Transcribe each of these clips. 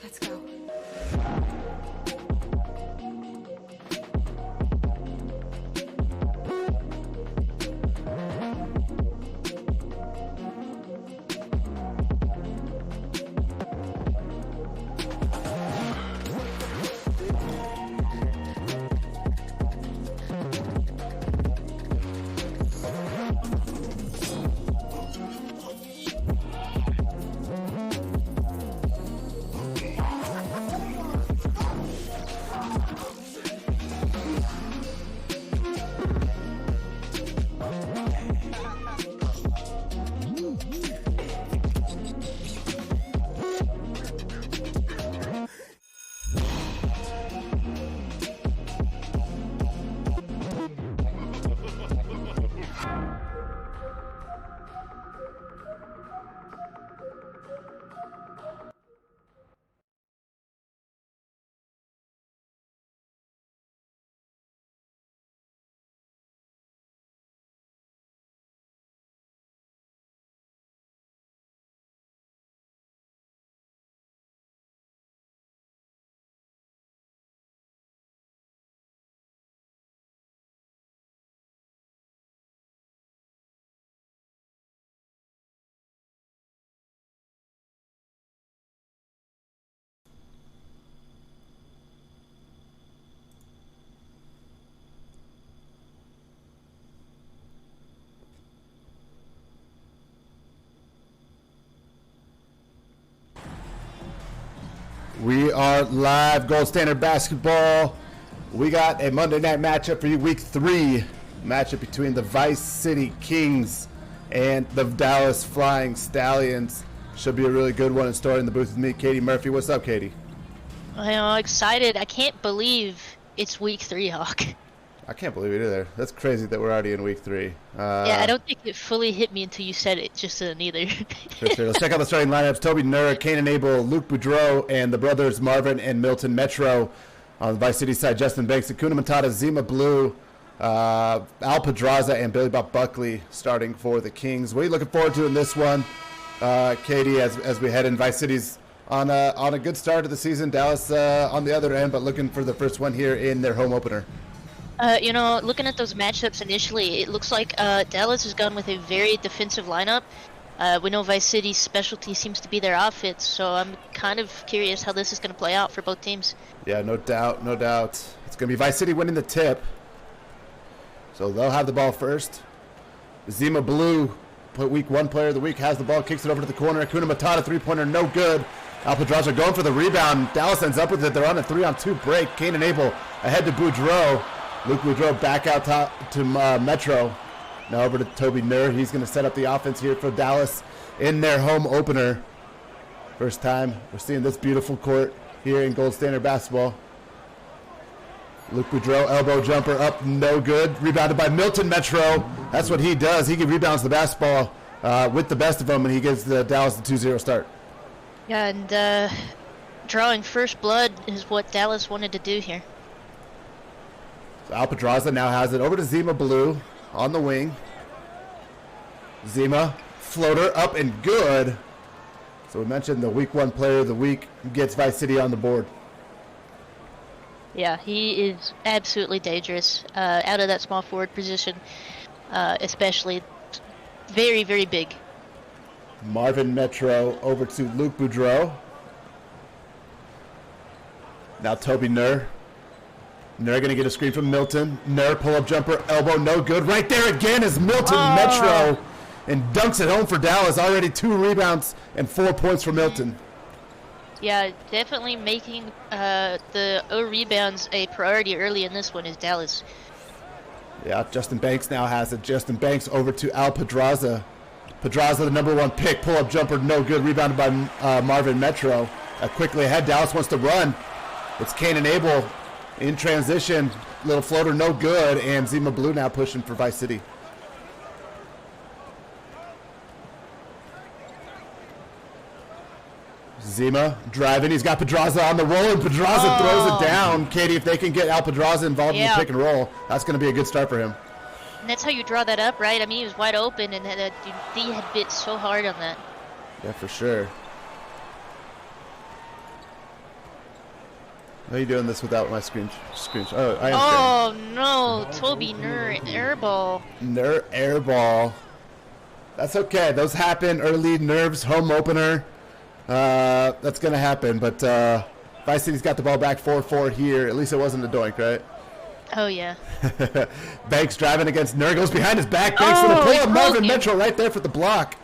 Let's go. We are live, Gold Standard Basketball. We got a Monday night matchup for you, week 3 matchup between the Vice City Kings and the Dallas Flying Stallions. Should be a really good one. And starting the booth with me, Katie Murphy. What's up, Katie? I'm excited. I can't believe it's week 3, Hawk. I can't believe it either. That's crazy that we're already in week 3. Yeah, I don't think it fully hit me until you said it. Just didn't either. Sure. Let's check out the starting lineups. Toby Nur, Kanan Abel, Luke Boudreau, and the brothers Marvin and Milton Metro. On the Vice City side, Justin Banks, Akuna Matata, Zima Blue, Al Pedraza, and Billy Bob Buckley starting for the Kings. What are you looking forward to in this one, Katie, as we head in? Vice City's on a good start to the season. Dallas on the other end, but looking for the first one here in their home opener. Looking at those matchups initially, it looks like Dallas has gone with a very defensive lineup. We know Vice City's specialty seems to be their offense, so I'm kind of curious how this is going to play out for both teams. Yeah, no doubt, no doubt. It's going to be Vice City winning the tip, so they'll have the ball first. Zima Blue, week 1 player of the week, has the ball, kicks it over to the corner. Akuna Matata, three-pointer, no good. Al Pedraza going for the rebound. Dallas ends up with it. They're on a 3-on-2 break. Kane and Abel ahead to Boudreau. Luke Boudreau back out top to Metro. Now over to Toby Nur. He's going to set up the offense here for Dallas in their home opener. First time we're seeing this beautiful court here in Gold Standard basketball. Luke Boudreau, elbow jumper up, no good. Rebounded by Milton Metro. That's what he does. He rebounds the basketball with the best of them, and he gives the Dallas the 2-0 start. Yeah, and drawing first blood is what Dallas wanted to do here. So Al Pedraza now has it over to Zima Blue on the wing. Zima, floater up and good. So we mentioned the week 1 player of the week gets Vice City on the board. Yeah, he is absolutely dangerous out of that small forward position, especially very, very big. Marvin Metro over to Luke Boudreau. Now Toby Nur. Nur going to get a screen from Milton. Nur pull-up jumper, elbow, no good. Right there again is Milton Metro, and dunks it home for Dallas. Already 2 rebounds and 4 points for Milton. Yeah, definitely making the rebounds a priority early in this one is Dallas. Yeah, Justin Banks now has it. Justin Banks over to Al Pedraza. Pedraza, the number 1 pick, pull-up jumper, no good. Rebounded by Marvin Metro. Quickly ahead, Dallas wants to run. It's Kane and Abel in transition. Little floater, no good. And Zima Blue now pushing for Vice City. Zima driving. He's got Pedraza on the roll, and Pedraza throws it down. Katie, if they can get Al Pedraza involved in the pick and roll, that's going to be a good start for him. And that's how you draw that up, right? I mean, he was wide open, and D had bit so hard on that. Yeah, for sure. How are you doing this without my screen? Oh, I am. Oh no, Toby Nur, airball. Nur airball. That's okay. Those happen. Early nerves, home opener. That's going to happen. But Vice City's got the ball back 4-4 here. At least it wasn't a doink, right? Oh, yeah. Banks driving against Nur. Goes behind his back. Banks for the pull-up. Marvin Metro right there for the block.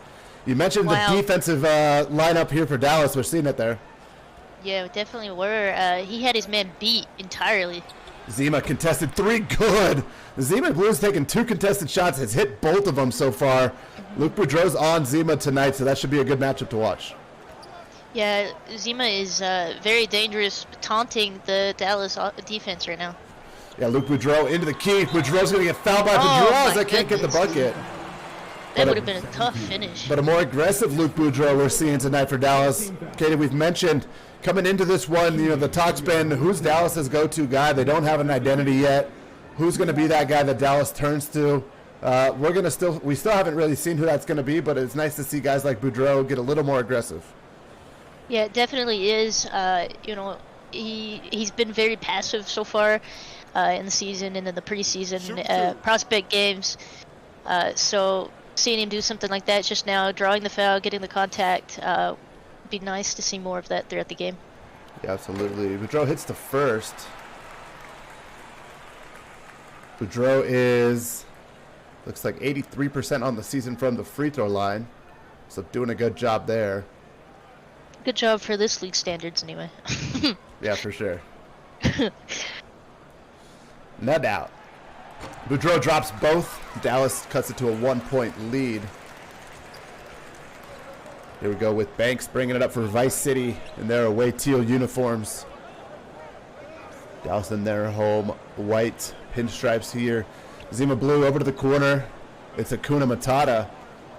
You mentioned the defensive lineup here for Dallas. We're seeing it there. Yeah, we definitely were. He had his man beat entirely. Zima contested 3, good. Zima Blue's taken 2 contested shots, has hit both of them so far. Luke Boudreau's on Zima tonight, so that should be a good matchup to watch. Yeah, Zima is very dangerous, taunting the Dallas defense right now. Yeah, Luke Boudreau into the key. Boudreau's going to get fouled by Pedraza. Can't get the bucket. That would have been a tough finish. But a more aggressive Luke Boudreau we're seeing tonight for Dallas. Katie, we've mentioned coming into this one, you know, the talk's been who's Dallas's go-to guy. They don't have an identity yet. Who's going to be that guy that Dallas turns to? We still haven't really seen who that's going to be, but it's nice to see guys like Boudreau get a little more aggressive. Yeah, it definitely is. You know, he's been very passive so far in the season and in the preseason prospect games. So seeing him do something like that just now, drawing the foul, getting the contact, be nice to see more of that throughout the game. Yeah, absolutely. Boudreau hits the first. Boudreau looks like 83% on the season from the free throw line. So doing a good job there. Good job for this league standards anyway. Yeah, for sure. No doubt. Boudreau drops both. Dallas cuts it to a 1-point lead. Here we go with Banks bringing it up for Vice City in their away teal uniforms. Dallas in their home white pinstripes here. Zima Blue over to the corner. It's Akuna Matata.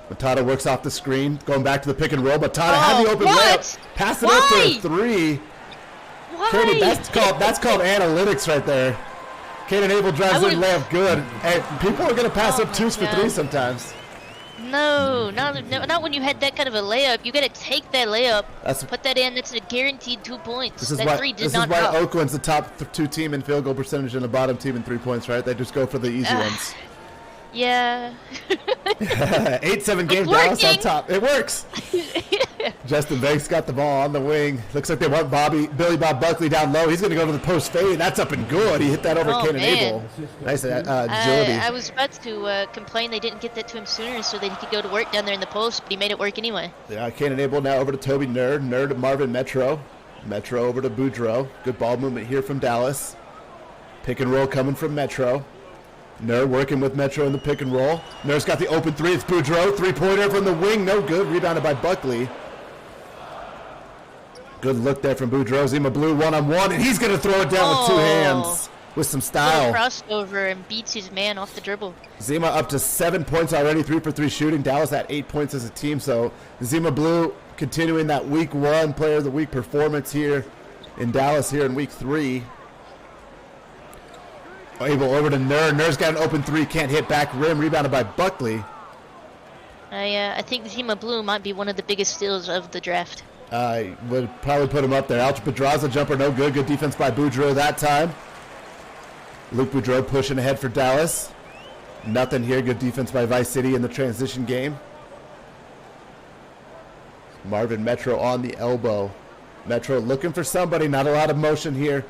Matata works off the screen, going back to the pick and roll. Matata had the open layup. Pass it up for 3. Why? Katie, that's called analytics right there. Kaden Abel drives in, layup good. Hey, people are going to pass up 2s for 3 sometimes. No, not when you had that kind of a layup. You got to take that layup, put that in. That's a guaranteed 2 points. This is why Oakland's the top 2 team in field goal percentage and the bottom team in 3 points, right? They just go for the easy ones. Yeah. 8-7 game, Dallas on top. It works. Justin Banks got the ball on the wing. Looks like they want Billy Bob Buckley down low. He's going to go to the post fade. That's up and good. He hit that over Caden Abel. Nice agility. I was about to complain they didn't get that to him sooner so that he could go to work down there in the post, but he made it work anyway. Yeah, Caden Abel now over to Toby Nerd. Nerd to Marvin Metro. Metro over to Boudreaux. Good ball movement here from Dallas. Pick and roll coming from Metro. Nerd working with Metro in the pick and roll. Nerd's got the open three. It's Boudreaux. Three-pointer from the wing. No good. Rebounded by Buckley. Good look there from Boudreaux. Zima Blue one-on-one, and he's going to throw it down with two hands with some style. Crossover and beats his man off the dribble. Zima up to 7 points already, 3 for 3 shooting. Dallas at 8 points as a team. So Zima Blue continuing that week 1 player of the week performance here in Dallas here in week 3. Abel over to Nerd. Nerd's got an open three, can't hit back rim, rebounded by Buckley. I think Zima Blue might be one of the biggest steals of the draft. I would probably put him up there. Alch Pedraza jumper, no good. Good defense by Boudreaux that time. Luke Boudreaux pushing ahead for Dallas. Nothing here. Good defense by Vice City in the transition game. Marvin Metro on the elbow. Metro looking for somebody. Not a lot of motion here.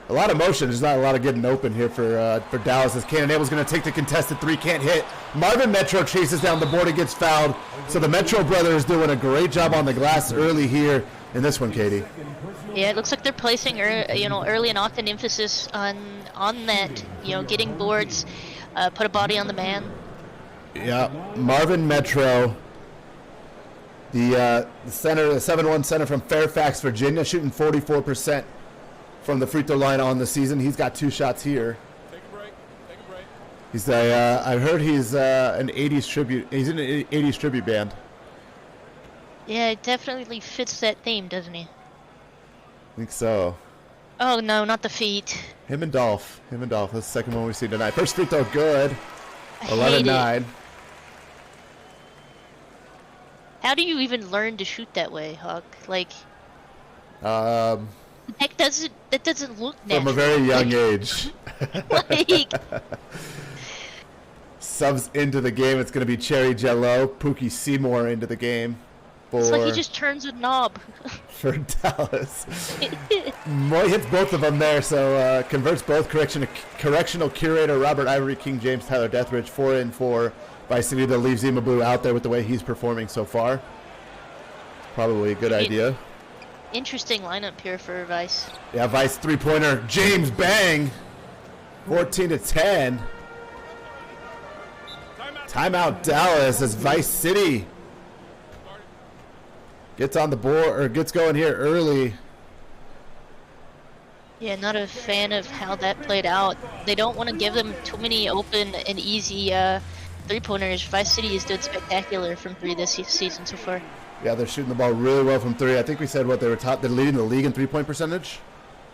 A lot of motion. There's not a lot of getting open here for Dallas. As Caden Abel's going to take the contested three. Can't hit. Marvin Metro chases down the board and gets fouled. So the Metro brothers doing a great job on the glass early here in this one, Katie. Yeah, it looks like they're placing, early and often emphasis on that, getting boards, put a body on the man. Yeah, Marvin Metro, the center, the 7-1 center from Fairfax, Virginia, shooting 44% from the free throw line on the season. He's got 2 shots here. Take a break. He's I heard he's an 80s tribute. He's in an 80s tribute band. Yeah, it definitely fits that theme, doesn't he? I think so. Oh no, not the feet. Him and Dolph. That's the second one we see tonight. First free throw, good. I 11-9. How do you even learn to shoot that way, Hawk? Like, that doesn't look natural. From a very young age. Like, Subs into the game. It's going to be Cherry Jello, Pookie Seymour into the game. it's like he just turns a knob. For Dallas. Moy hits both of them there, so converts both. Correctional curator Robert Ivory, King James, Tyler Deathridge, 4 in for Vice City. They'll leave Zima Blue out there with the way he's performing so far. Probably a good idea. Interesting lineup here for Vice. Yeah, Vice 3-pointer. James Bang. 14-10. Timeout Dallas as Vice City gets on the board, or gets going here early. Yeah, not a fan of how that played out. They don't want to give them too many open and easy 3-pointers. Vice City has done spectacular from 3 this season so far. Yeah, they're shooting the ball really well from 3. I think we said they were top. They're leading the league in 3-point percentage.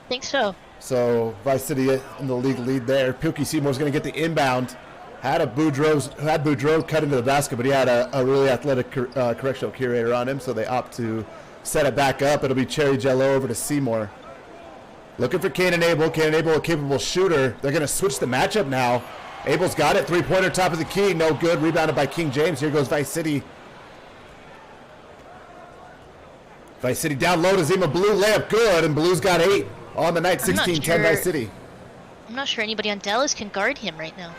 I think so. So Vice City in the league lead there. Pookie Seymour's going to get the inbound. Had Boudreaux cut into the basket, but he had a really athletic correctional curator on him, so they opt to set it back up. It'll be Cherry Jello over to Seymour. Looking for Caden Abel. Caden Abel, a capable shooter. They're going to switch the matchup now. Abel's got it. 3-pointer, top of the key. No good. Rebounded by King James. Here goes Vice City. Vice City down low to Zima Blue. Layup good, and Blue's got 8 on the night. 16-10 Vice City. I'm not sure anybody on Dallas can guard him right now.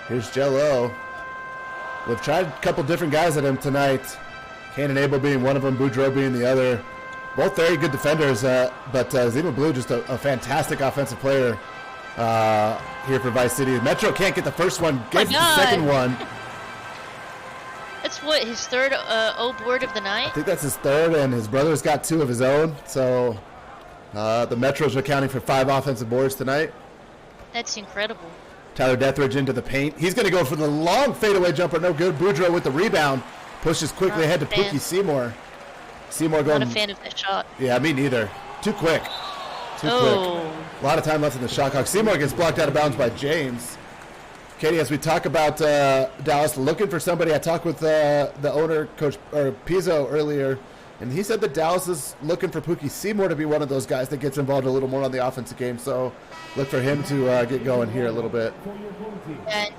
Here's Jello. We've tried a couple different guys at him tonight. Caden Abel being one of them, Boudreaux being the other. Both very good defenders, but Zima Blue just a fantastic offensive player here for Vice City. Metro can't get the first one, gets the second one. That's what, his third O board of the night? I think that's his third, and his brother's got 2 of his own. So the Metros are accounting for 5 offensive boards tonight. That's incredible. Tyler Deathridge into the paint. He's going to go for the long fadeaway jumper. No good. Boudreaux with the rebound. Pushes quickly ahead to Pookie Seymour. Seymour going. Not a fan of that shot. Yeah, me neither. Too quick. Quick. A lot of time left in the shot clock. Seymour gets blocked out of bounds by James. Katie, as we talk about Dallas looking for somebody, I talked with the owner, Coach or Pizzo, earlier. And he said that Dallas is looking for Pookie Seymour to be one of those guys that gets involved a little more on the offensive game. So look for him to get going here a little bit. And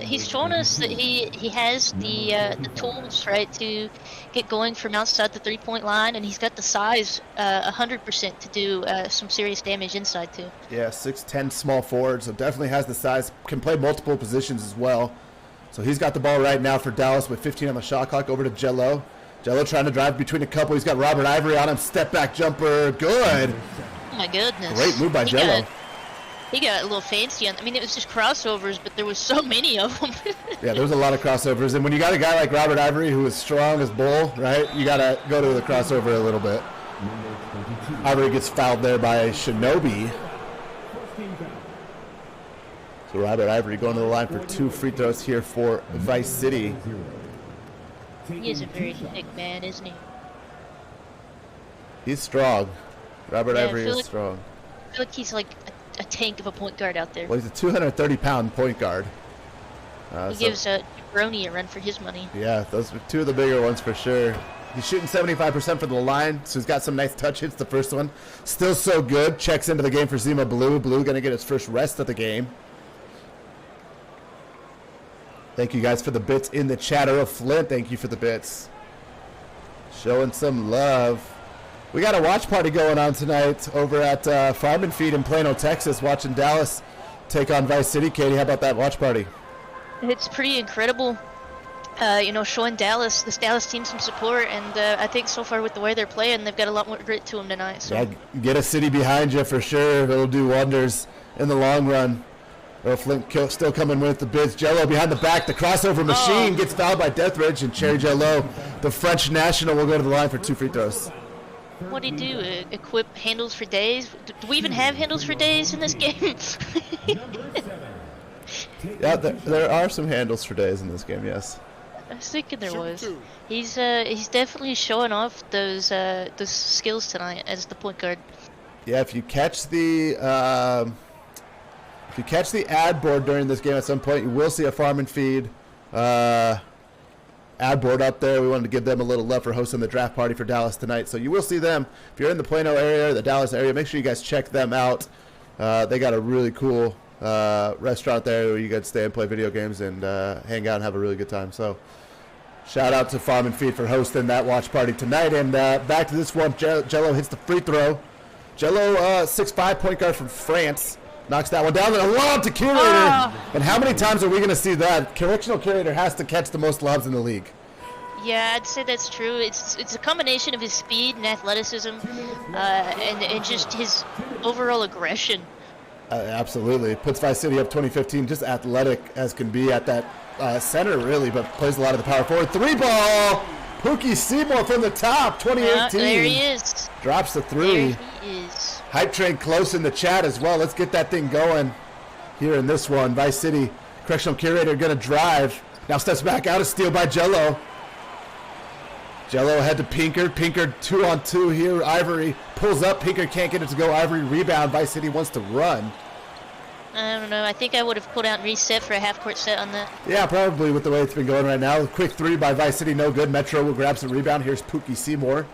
he's shown us that he has the tools, right, to get going from outside the 3-point line, and he's got the size 100% to do some serious damage inside too. Yeah, 6'10", small forward, so definitely has the size. Can play multiple positions as well. So he's got the ball right now for Dallas with 15 on the shot clock. Over to Jello. Jello trying to drive between a couple. He's got Robert Ivory on him. Step back jumper. Good. Oh my goodness. Great move by Jello. He got a little fancy. I mean, it was just crossovers, but there was so many of them. Yeah, there was a lot of crossovers. And when you got a guy like Robert Ivory who is strong as bull, right, you got to go to the crossover a little bit. Ivory gets fouled there by Shinobi. So Robert Ivory going to the line for 2 free throws here for Vice City. He is a very big man, isn't he? He's strong. Robert Ivory is strong. I feel like he's like a tank of a point guard out there. Well, he's a 230-pound point guard. He gives Brony a run for his money. Yeah, those are 2 of the bigger ones for sure. He's shooting 75% from the line, so he's got some nice touch hits the first one. Still so good. Checks into the game for Zima Blue. Blue going to get his first rest of the game. Thank you guys for the bits in the chat. Earl Flint, thank you for the bits. Showing some love. We got a watch party going on tonight over at Farm and Feed in Plano, Texas, watching Dallas take on Vice City. Katie, how about that watch party? It's pretty incredible. Showing this Dallas team some support, and I think so far with the way they're playing, they've got a lot more grit to them tonight. So. Yeah, get a city behind you for sure. It'll do wonders in the long run. Earl Flint still coming with the bids. Jello behind the back. The crossover machine gets fouled by Deathridge, and Cherry Jello, the French national, will go to the line for 2 free throws. What do you do? Equip handles for days? Do we even have handles for days in this game? Yeah, there are some handles for days in this game, yes. I was thinking there was. He's definitely showing off those skills tonight as the point guard. Yeah, if you catch the ad board during this game at some point, you will see a Farm and Feed ad board up there. We wanted to give them a little love for hosting the draft party for Dallas tonight. So you will see them. If you're in the Plano area or the Dallas area, make sure you guys check them out. They got a really cool restaurant there where you guys stay and play video games and hang out and have a really good time. So shout out to Farm and Feed for hosting that watch party tonight. And back to this one, Jello hits the free throw. Jello, 6'5", point guard from France. Knocks that one down, and a lob to Curator. And how many times are we going to see that? Correctional Curator has to catch the most lobs in the league. Yeah, I'd say that's true. It's a combination of his speed and athleticism, and just his overall aggression. Absolutely. Puts Vice City up 2015, just athletic as can be at that center, really, but plays a lot of the power forward. 3-ball! Pookie Seymour from the top, 2018. There he is. Drops the 3. There he is. Hype train close in the chat as well. Let's get that thing going here in this one. Vice City, Correctional Curator going to drive. Now steps back out, a steal by Jello. Jello ahead to Pinker. Pinker 2-on-2 here. Ivory pulls up. Pinker can't get it to go. Ivory rebound. Vice City wants to run. I don't know. I think I would have pulled out and reset for a half-court set on that. Yeah, probably with the way it's been going right now. Quick 3 by Vice City. No good. Metro will grab some rebound. Here's Pookie Seymour.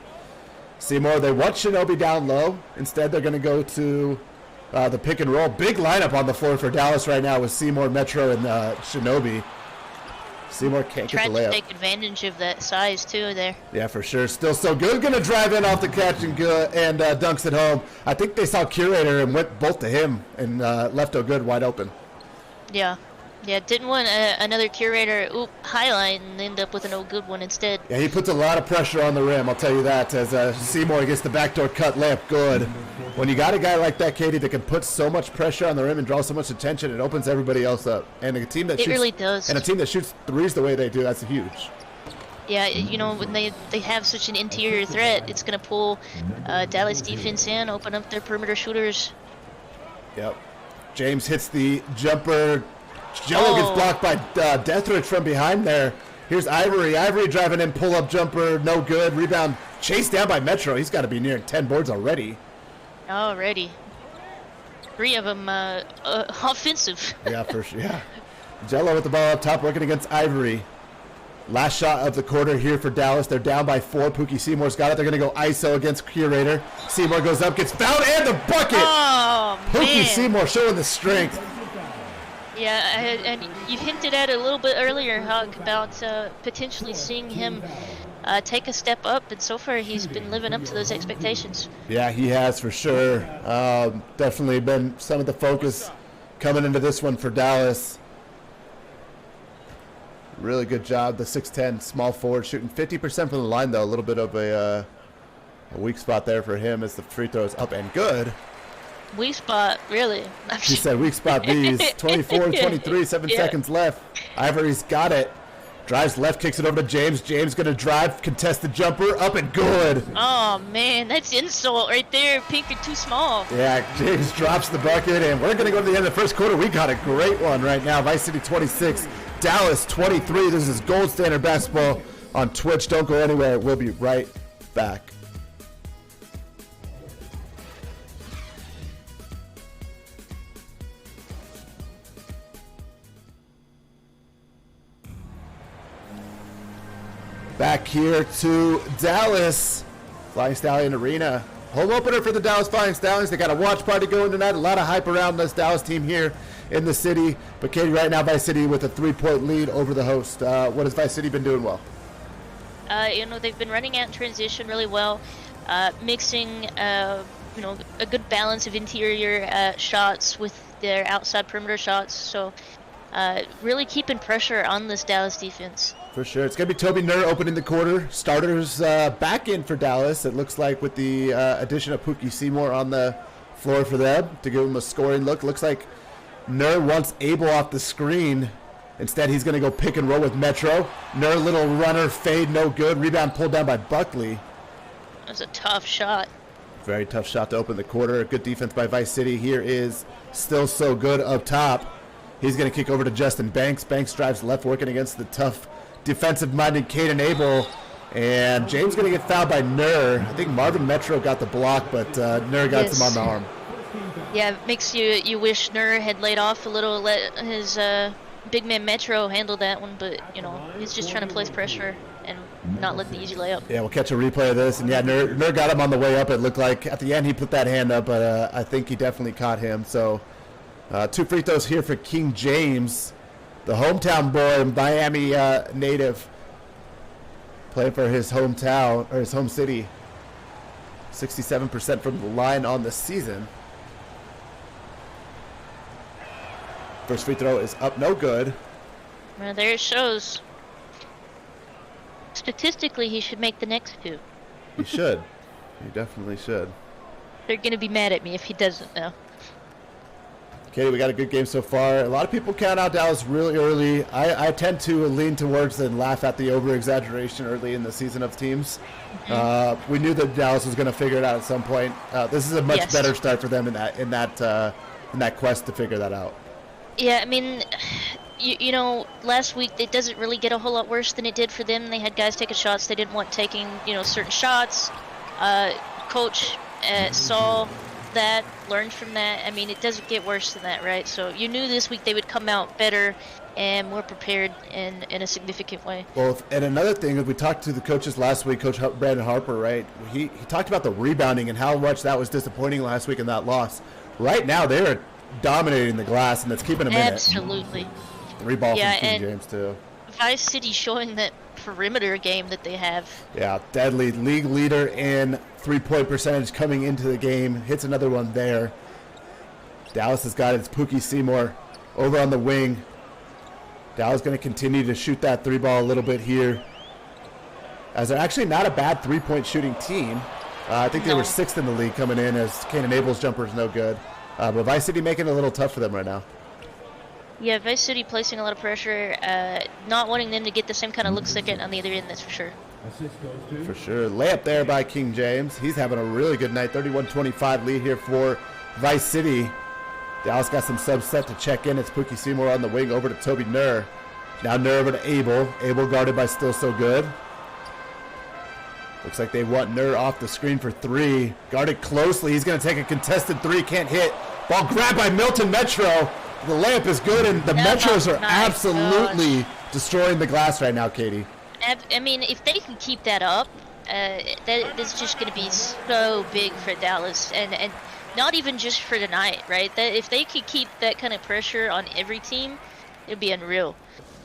Seymour, they want Shinobi down low. Instead, they're going to go to the pick and roll. Big lineup on the floor for Dallas right now with Seymour, Metro, and Shinobi. Seymour can't get the layup. Tried to take advantage of that size, too, there. Yeah, for sure. Still so good. Going to drive in off the catch and dunks it home. I think they saw Curator and went both to him and left good wide open. Yeah. Yeah, didn't want another Curator highlight and end up with an good one instead. Yeah, he puts a lot of pressure on the rim, I'll tell you that, as Seymour gets the backdoor cut layup good. When you got a guy like that, Katie, that can put so much pressure on the rim and draw so much attention, it opens everybody else up. And a team that shoots, really does. And a team that shoots threes the way they do, that's huge. Yeah, when they have such an interior threat, it's going to pull Dallas defense in, open up their perimeter shooters. Yep. James hits the jumper. Jello gets blocked by Deathridge from behind there. Here's Ivory. Ivory driving in, pull-up jumper, no good. Rebound chased down by Metro. He's got to be near 10 boards already. Already. 3 of them offensive. Yeah, for sure. Yeah. Jello with the ball up top, working against Ivory. Last shot of the quarter here for Dallas. They're down by 4. Pookie Seymour's got it. They're going to go ISO against Curator. Seymour goes up, gets fouled, and the bucket! Oh, Pookie man. Seymour showing the strength. Yeah, and you hinted at it a little bit earlier, Huck, about potentially seeing him take a step up, and so far he's been living up to those expectations. Yeah, he has for sure. Definitely been some of the focus coming into this one for Dallas. Really good job. The 6'10" small forward shooting 50% from the line, though. A little bit of a weak spot there for him as the free throw is up and good. Weak spot, really. He said weak spot B's. 24-23, 7 seconds left. Ivory's got it. Drives left, kicks it over to James. James going to drive, contested jumper, up and good. Oh, man, that's insult right there. Pinker too small. Yeah, James drops the bucket, and we're going to go to the end of the first quarter. We got a great one right now. Vice City 26, Dallas 23. This is Gold Standard Basketball on Twitch. Don't go anywhere. We'll be right back. Back here to Dallas, Flying Stallion Arena. Home opener for the Dallas Flying Stallions. They got a watch party going tonight. A lot of hype around this Dallas team here in the city. But Katie, right now, Vice City with a 3-point lead over the host. What has Vice City been doing well? They've been running out in transition really well, mixing, a good balance of interior shots with their outside perimeter shots. So really keeping pressure on this Dallas defense. For sure. It's going to be Toby Nur opening the quarter. Starters back in for Dallas, it looks like, with the addition of Pookie Seymour on the floor for them to give him a scoring look. Looks like Nur wants Abel off the screen. Instead, he's going to go pick and roll with Metro. Nur, little runner, fade, no good. Rebound pulled down by Buckley. That was a tough shot. Very tough shot to open the quarter. Good defense by Vice City. Here is Still So Good up top. He's going to kick over to Justin Banks. Banks drives left, working against the tough defensive-minded Caden Abel, and James going to get fouled by Nur. I think Marvin Metro got the block, but Nur got him on the arm. Yeah, it makes you wish Nur had laid off a little, let his big man Metro handle that one, but, he's just trying to place pressure and not let the easy layup. Yeah, we'll catch a replay of this, and yeah, Nur got him on the way up. It looked like at the end he put that hand up, but I think he definitely caught him. So 2 free throws here for King James. The hometown boy, Miami native, playing for his hometown, or his home city. 67% from the line on the season. First free throw is up, no good. Well, there it shows. Statistically, he should make the next 2. He should. He definitely should. They're going to be mad at me if he doesn't now. Katie, we got a good game so far. A lot of people count out Dallas really early. I tend to lean towards and laugh at the over-exaggeration early in the season of teams. Mm-hmm. We knew that Dallas was going to figure it out at some point. This is a much better start for them in that quest to figure that out. Yeah, I mean, last week it doesn't really get a whole lot worse than it did for them. They had guys taking shots they didn't want taking, certain shots. Coach saw that, learned from that. I mean, it doesn't get worse than that, right? So you knew this week they would come out better and more prepared in a significant way. Well, and another thing, we talked to the coaches last week, Coach Brandon Harper, right? He talked about the rebounding and how much that was disappointing last week in that loss. Right now, they are dominating the glass, and it's keeping them in it. Absolutely. 3 ball from King James, too. Vice City showing that perimeter game that they have. Yeah, deadly. League leader in 3-point percentage coming into the game. Hits another one there. Dallas has got its Pookie Seymour over on the wing. Dallas going to continue to shoot that 3 ball a little bit here, as they're actually not a bad 3-point shooting team. I think they were 6th in the league coming in, as Kanan Abel's jumper is no good. But Vice City making it a little tough for them right now. Yeah, Vice City placing a lot of pressure, not wanting them to get the same kind of looks they get on the other end, that's for sure. For sure. Layup there by King James. He's having a really good night. 31-25 lead here for Vice City. Dallas got some subs set to check in. It's Pookie Seymour on the wing over to Toby Nur. Now Nur over to Abel. Abel guarded by Still So Good. Looks like they want Nur off the screen for 3. Guarded closely. He's going to take a contested 3. Can't hit. Ball grabbed by Milton Metro. The layup is good, and the Metros are absolutely destroying the glass right now, Katie. I mean, if they can keep that up, that's just going to be so big for Dallas, and not even just for tonight, right? That if they could keep that kind of pressure on every team, it'd be unreal.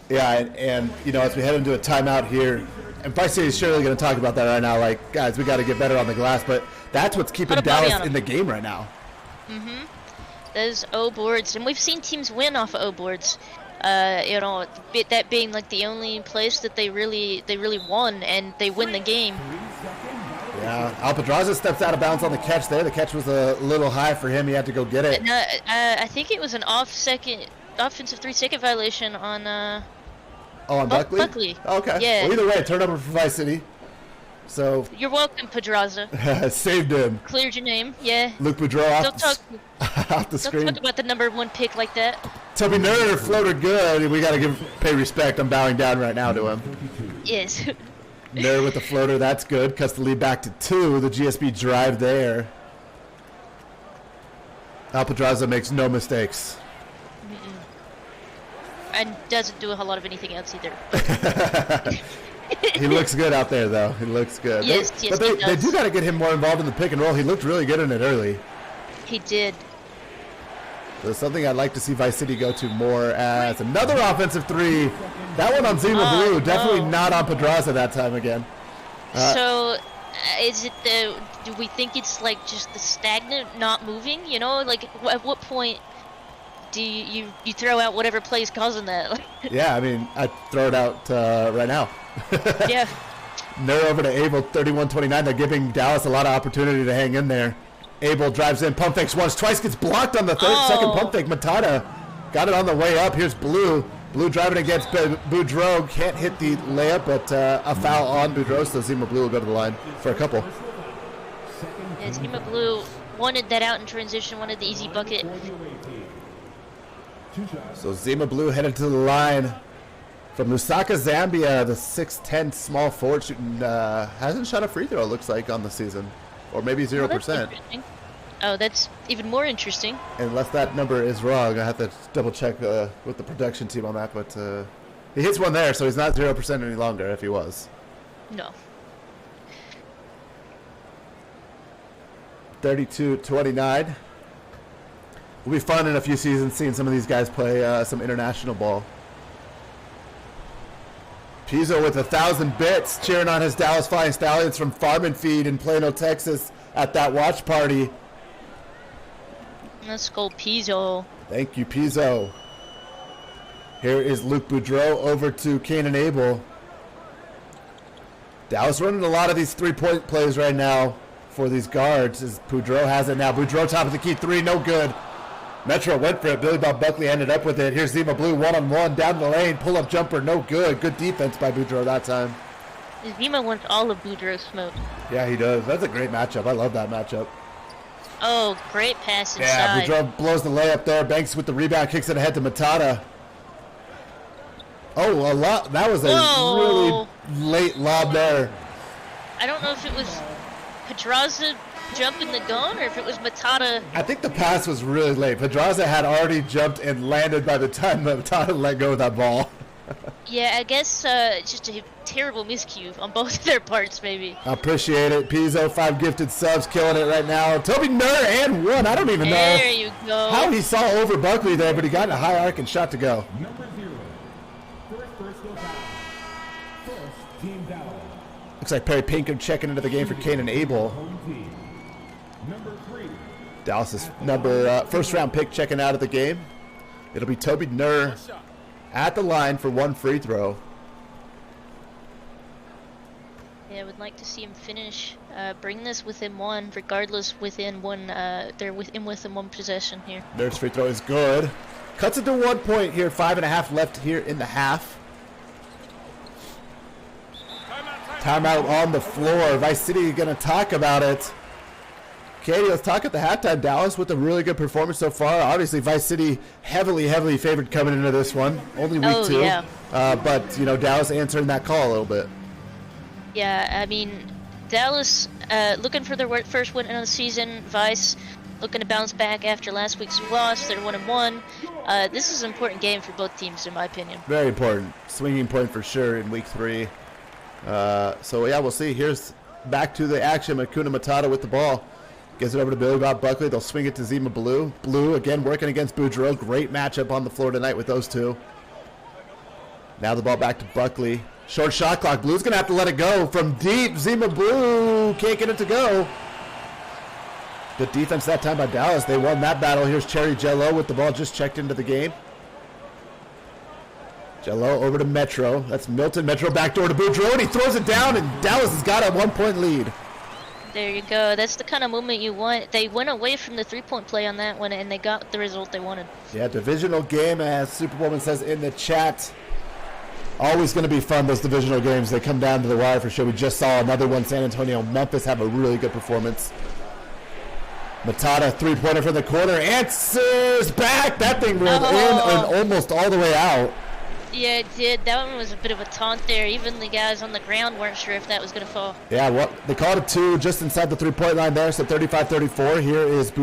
Yeah, and you know, as we head into a timeout here, and Vice City is surely going to talk about that right now. Like, guys, we got to get better on the glass, but that's what's keeping Put a body Dallas on in the game right now. Those O boards, and we've seen teams win off of O boards. You know, that being like the only place that they really won, and they win the game. Yeah, Alpedraza steps out of bounds on the catch there. The catch was a little high for him. He had to go get it. And, I think it was an offensive 3-second violation on. Oh, on Buckley? Buckley. Oh, okay. Yeah. Well, either way, turnover for Vice City. So You're welcome, Pedraza. saved him. Cleared your name. Yeah. Luke Boudreau Don't talk. off the Don't screen. talk about the #1 pick like that. Toby Nerder floated good. We got to pay respect. I'm bowing down right now to him. Yes. Nerder with the floater. That's good. Cuts the lead back to 2. The GSB drive there. Alpedraza makes no mistakes. And doesn't do a whole lot of anything else either. He looks good out there, though. He looks good. Yes, but they he does. do got to get him more involved in the pick and roll. He looked really good in it early. He did. So something I'd like to see Vice City go to more as another offensive 3. That one on Zima Blue. Definitely not on Pedraza that time again. So, is it do we think it's like just the stagnant, not moving? You know, like at what point do you throw out whatever play's causing that? Yeah, I mean, I'd throw it out right now. Yeah. They're over to Abel, 31-29. They're giving Dallas a lot of opportunity to hang in there. Abel drives in, pump fakes once, twice, gets blocked on the second pump fake. Matata got it on the way up. Here's Blue. Blue driving against Boudreau. Can't hit the layup, but a foul on Boudreau, so Zima Blue will go to the line for a couple. Yeah, Zima Blue wanted that out in transition, wanted the easy bucket. So Zima Blue headed to the line from Lusaka, Zambia, the 6'10 small forward shooting. Hasn't shot a free throw, it looks like, on the season. Or maybe 0%. Oh, that's even more interesting. Unless that number is wrong. I have to double check with the production team on that. But he hits one there, so he's not 0% any longer if he was. No. 32-29. Will be fun in a few seasons seeing some of these guys play some international ball. Pizzo with 1,000 bits cheering on his Dallas Flying Stallions from Farm and Feed in Plano, Texas at that watch party. Let's go Pizzo. Thank you, Pizzo. Here is Luke Boudreau over to Kanan Abel. Dallas running a lot of these three-point plays right now for these guards as Boudreau has it now. Boudreau top of the key 3, no good. Metro went for it. Billy Bob Buckley ended up with it. Here's Zima Blue one-on-one down the lane. Pull-up jumper, no good. Good defense by Boudreau that time. Zima wants all of Boudreau's smoke. Yeah, he does. That's a great matchup. I love that matchup. Oh, great pass inside. Yeah, Boudreau blows the layup there. Banks with the rebound, kicks it ahead to Matata. Oh, a lot. That was a really late lob there. I don't know if it was Pedraza jumping the gun or if it was Matata. I think the pass was really late. Pedraza had already jumped and landed by the time Matata let go of that ball. Yeah, I guess just a terrible miscue on both of their parts, maybe. I appreciate it. Pizzo, 5 gifted subs, killing it right now. Toby Nur and 1. I don't even know There you go. how he saw over Buckley there, but he got a high arc and shot to go. Looks like Perry Pinker checking into the game for Kanan Abel. Dallas's first round pick checking out of the game. It'll be Toby Nur at the line for 1 free throw. Yeah, I would like to see him finish. Bring this within 1, regardless within 1. They're within 1 possession here. Nur's free throw is good. Cuts it to 1 point here. 5.5 left here in the half. Timeout on the floor. Vice City going to talk about it. Katie, let's talk at the halftime. Dallas with a really good performance so far. Obviously, Vice City heavily favored coming into this one. Only week 2. Yeah. But, you know, Dallas answering that call a little bit. Yeah, I mean, Dallas looking for their first win of the season. Vice looking to bounce back after last week's loss. They're 1-1. This is an important game for both teams, in my opinion. Very important. Swinging point for sure in week 3. So yeah, we'll see. Here's back to the action. Hakuna Matata with the ball. Gives it over to Billy Bob Buckley. They'll swing it to Zima Blue. Blue again working against Boudreaux. Great matchup on the floor tonight with those two. Now the ball back to Buckley. Short shot clock. Blue's going to have to let it go from deep. Zima Blue can't get it to go. Good defense that time by Dallas. They won that battle. Here's Cherry Jello with the ball just checked into the game. Jello over to Metro. That's Milton. Metro backdoor to Boudreaux, and he throws it down, and Dallas has got a 1-point lead. There you go. That's the kind of movement you want. They went away from the three-point play on that one, and they got the result they wanted. Yeah, divisional game, as Superwoman says in the chat. Always going to be fun, those divisional games. They come down to the wire for sure. We just saw another one, San Antonio, Memphis, have a really good performance. Matata, three-pointer from the corner. Answers back. That thing rolled in and almost all the way out. Yeah, it did. That one was a bit of a taunt there. Even the guys on the ground weren't sure if that was going to fall. Yeah, well, they called it two just inside the three-point line there, so 35-34. Here is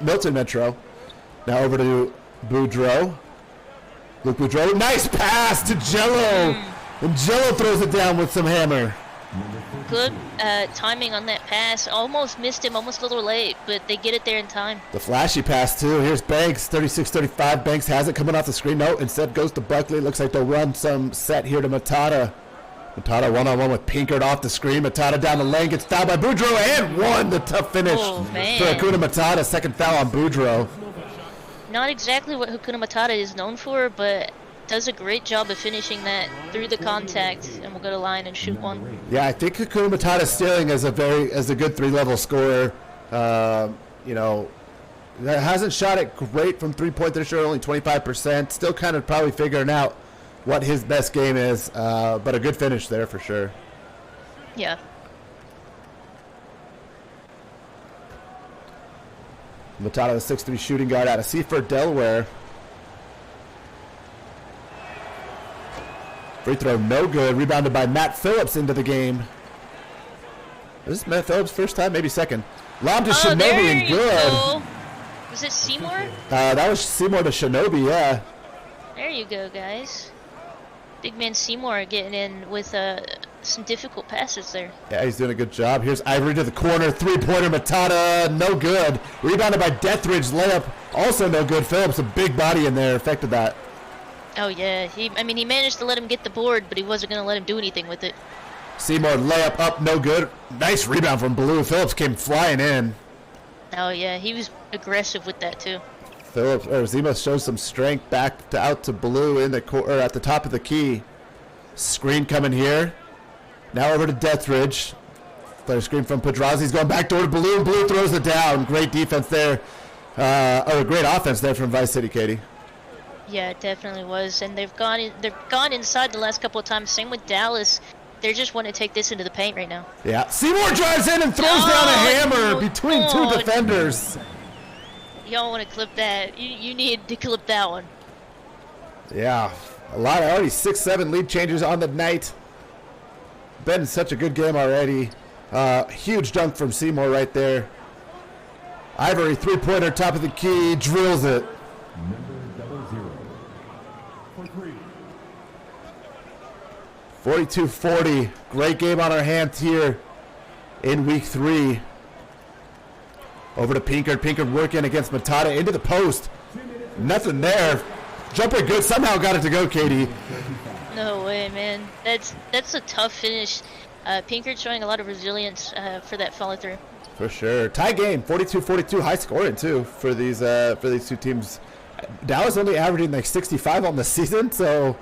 Milton Metro. Now over to Boudreaux. Luke Boudreaux, nice pass to Jello. And Jello throws it down with some hammer. Good timing on that pass. Almost missed him, almost a little late, but they get it there in time. The flashy pass, too. Here's Banks, 36-35. Banks has it coming off the screen. No, instead goes to Buckley. Looks like they'll run some set here to Matata. Matata one-on-one with Pinkard off the screen. Matata down the lane, gets fouled by Boudreaux, and won the tough finish for Hakuna Matata. Second foul on Boudreaux. Not exactly what Hakuna Matata is known for, but does a great job of finishing that through the contact, and we'll go to line and shoot one. Yeah, I think Hakuna Matata's stealing as a good three-level scorer. You know, that hasn't shot it great from three-point this year, only 25%. Still kind of probably figuring out what his best game is, but a good finish there for sure. Yeah. Matata, the 6'3" shooting guard out of Seaford, Delaware. Free throw, no good. Rebounded by Matt Phillips into the game. Is this Matt Phillips' first time? Maybe second. Lob to Shinobi and good. Go. Was it Seymour? That was Seymour to Shinobi, yeah. There you go, guys. Big man Seymour getting in with some difficult passes there. Yeah, he's doing a good job. Here's Ivory to the corner. Three-pointer, Matata, no good. Rebounded by Deathridge, layup, also no good. Phillips, a big body in there, affected that. Oh, yeah. He managed to let him get the board, but he wasn't going to let him do anything with it. Seymour, layup up, no good. Nice rebound from Blue. Phillips came flying in. Oh, yeah. He was aggressive with that, too. Zima shows some strength back out to Blue in the at the top of the key. Screen coming here. Now over to Deathridge. Player screen from Pedraza. He's going back door to Blue. Blue throws it down. Great defense there. Great offense there from Vice City, Katie. Yeah, it definitely was. And they've gone inside the last couple of times. Same with Dallas. They're just wanting to take this into the paint right now. Yeah. Seymour drives in and throws down a hammer between two defenders. Y'all want to clip that. You need to clip that one. Yeah. A lot of already 6-7 lead changes on the night. Been such a good game already. Huge dunk from Seymour right there. Ivory, three-pointer, top of the key, drills it. 42-40. Great game on our hands here in week 3. Over to Pinkard. Pinkard working against Matata into the post. Nothing there. Jumper good. Somehow got it to go, Katie. No way, man. That's a tough finish. Pinkard showing a lot of resilience for that follow through. For sure. Tie game. 42-42. High scoring too for these two teams. Dallas only averaging like 65 on the season, so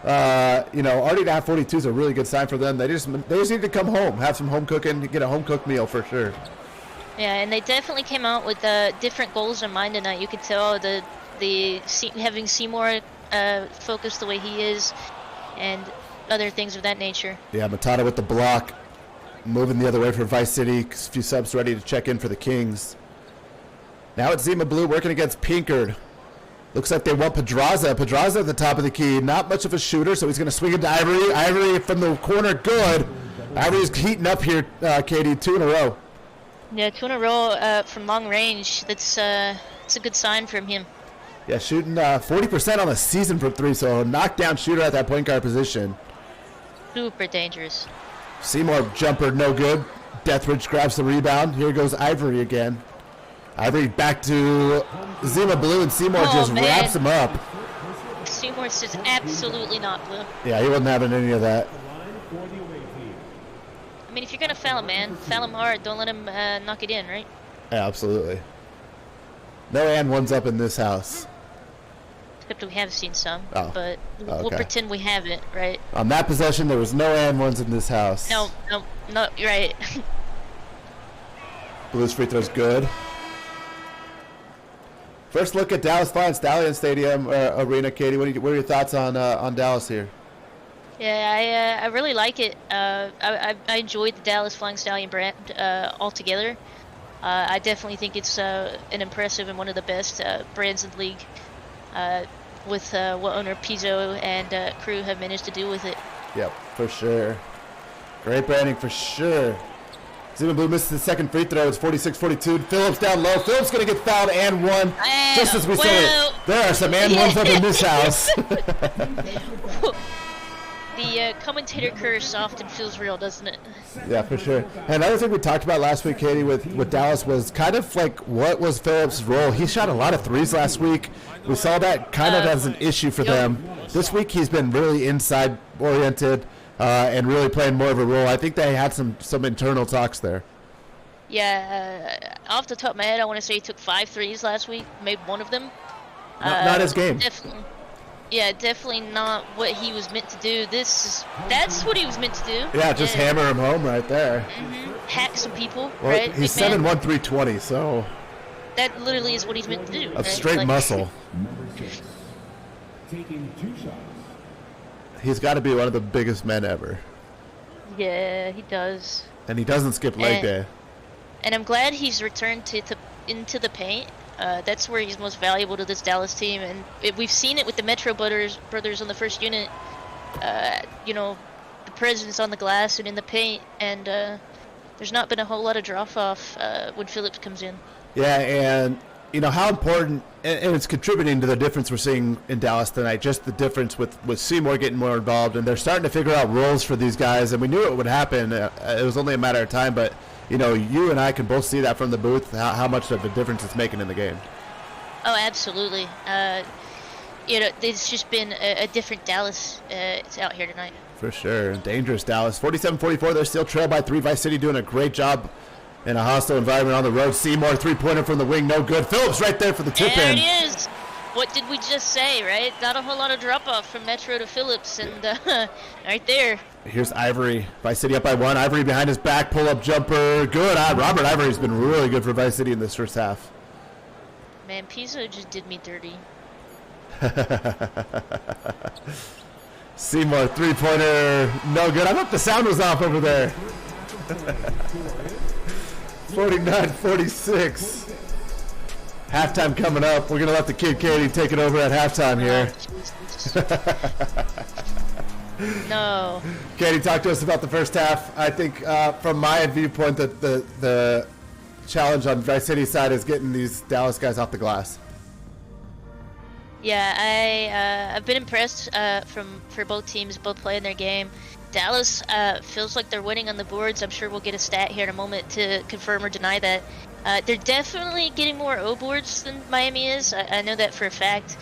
already to have 42 is a really good sign for them. They just need to come home, have some home cooking, get a home cooked meal for sure. Yeah, and they definitely came out with different goals in mind tonight. You could tell having Seymour focused the way he is, and other things of that nature. Yeah, Matata with the block, moving the other way for Vice City. A few subs ready to check in for the Kings. Now it's Zima Blue working against Pinkard. Looks like they want Pedraza. Pedraza at the top of the key. Not much of a shooter, so he's going to swing it to Ivory. Ivory from the corner, good. Ivory's heating up here, Katie, 2 in a row. Yeah, 2 in a row from long range. That's a good sign from him. Yeah, shooting 40% on the season from 3, so a knockdown shooter at that point guard position. Super dangerous. Seymour jumper, no good. Deathridge grabs the rebound. Here goes Ivory again. Ivory back to Zima Blue, and Seymour just man. wraps him up. Seymour's just absolutely not blue. Yeah, he wasn't having any of that. I mean, if you're gonna foul him, man, foul him hard. Don't let him knock it in, right? Yeah, absolutely. No and one's up in this house. Except we have seen some, Oh. but we'll Okay. pretend we haven't, right? On that possession, there was no and ones in this house. No, you're right. Blues free throw's good. First look at Dallas Flying Stallion Stadium Arena, Katie. What are your thoughts on Dallas here? Yeah, I really like it. I enjoyed the Dallas Flying Stallion brand altogether. I definitely think it's an impressive and one of the best brands in the league. With what owner Pizzo and crew have managed to do with it. Yep, for sure. Great branding for sure. Zima Blue misses the second free throw. It's 46-42. Phillips down low. Phillips going to get fouled and one. Just as we said it. There are some and ones up in this house. The commentator curse often feels real, doesn't it? Yeah, for sure. And another thing we talked about last week, Katie, with Dallas was kind of like what was Phillips' role. He shot a lot of threes last week. We saw that kind of as an issue for them. This week he's been really inside oriented and really playing more of a role. I think they had some internal talks there. Yeah, off the top of my head, I want to say he took 5 threes last week, made one of them. Not his game. Definitely not what he was meant to do. That's what he was meant to do. Yeah, just hammer him home right there. Hack some people, Well, right? he's Big man. 7'1", 320, so That literally is what he's meant to do. a right? straight Like, muscle. Taking 2 shots. He's got to be one of the biggest men ever. Yeah, he does. And he doesn't skip leg day. And I'm glad he's returned into the paint. That's where he's most valuable to this Dallas team, and we've seen it with the Metro brothers on the first unit. You know, the presence on the glass and in the paint, and there's not been a whole lot of drop-off when Phillips comes in. Yeah, and you know how important, and it's contributing to the difference we're seeing in Dallas tonight. Just the difference with Seymour getting more involved, and they're starting to figure out roles for these guys. And we knew it would happen. It was only a matter of time, but you know, you and I can both see that from the booth, how much of a difference it's making in the game. Oh, absolutely. You know, there's just been a different Dallas out here tonight. For sure. Dangerous Dallas. 47-44. They're still trailed by 3. Vice City doing a great job in a hostile environment on the road. Seymour, three-pointer from the wing. No good. Phillips right there for the tip There in. it is. What did we just say, right? Not a whole lot of drop-off from Metro to Phillips, and right there. Here's Ivory. Vice City up by 1. Ivory behind his back. Pull-up jumper. Good. Robert Ivory's been really good for Vice City in this first half. Man, Pizzo just did me dirty. Seymour, three-pointer. No good. I thought the sound was off over there. 49-46. Halftime coming up. We're going to let the kid Katie take it over at halftime here. No. Katie, talk to us about the first half. I think from my viewpoint that the challenge on Vice City's side is getting these Dallas guys off the glass. Yeah, I've been impressed for both teams, both playing their game. Dallas feels like they're winning on the boards. I'm sure we'll get a stat here in a moment to confirm or deny that. They're definitely getting more O boards than Miami is. I know that for a fact,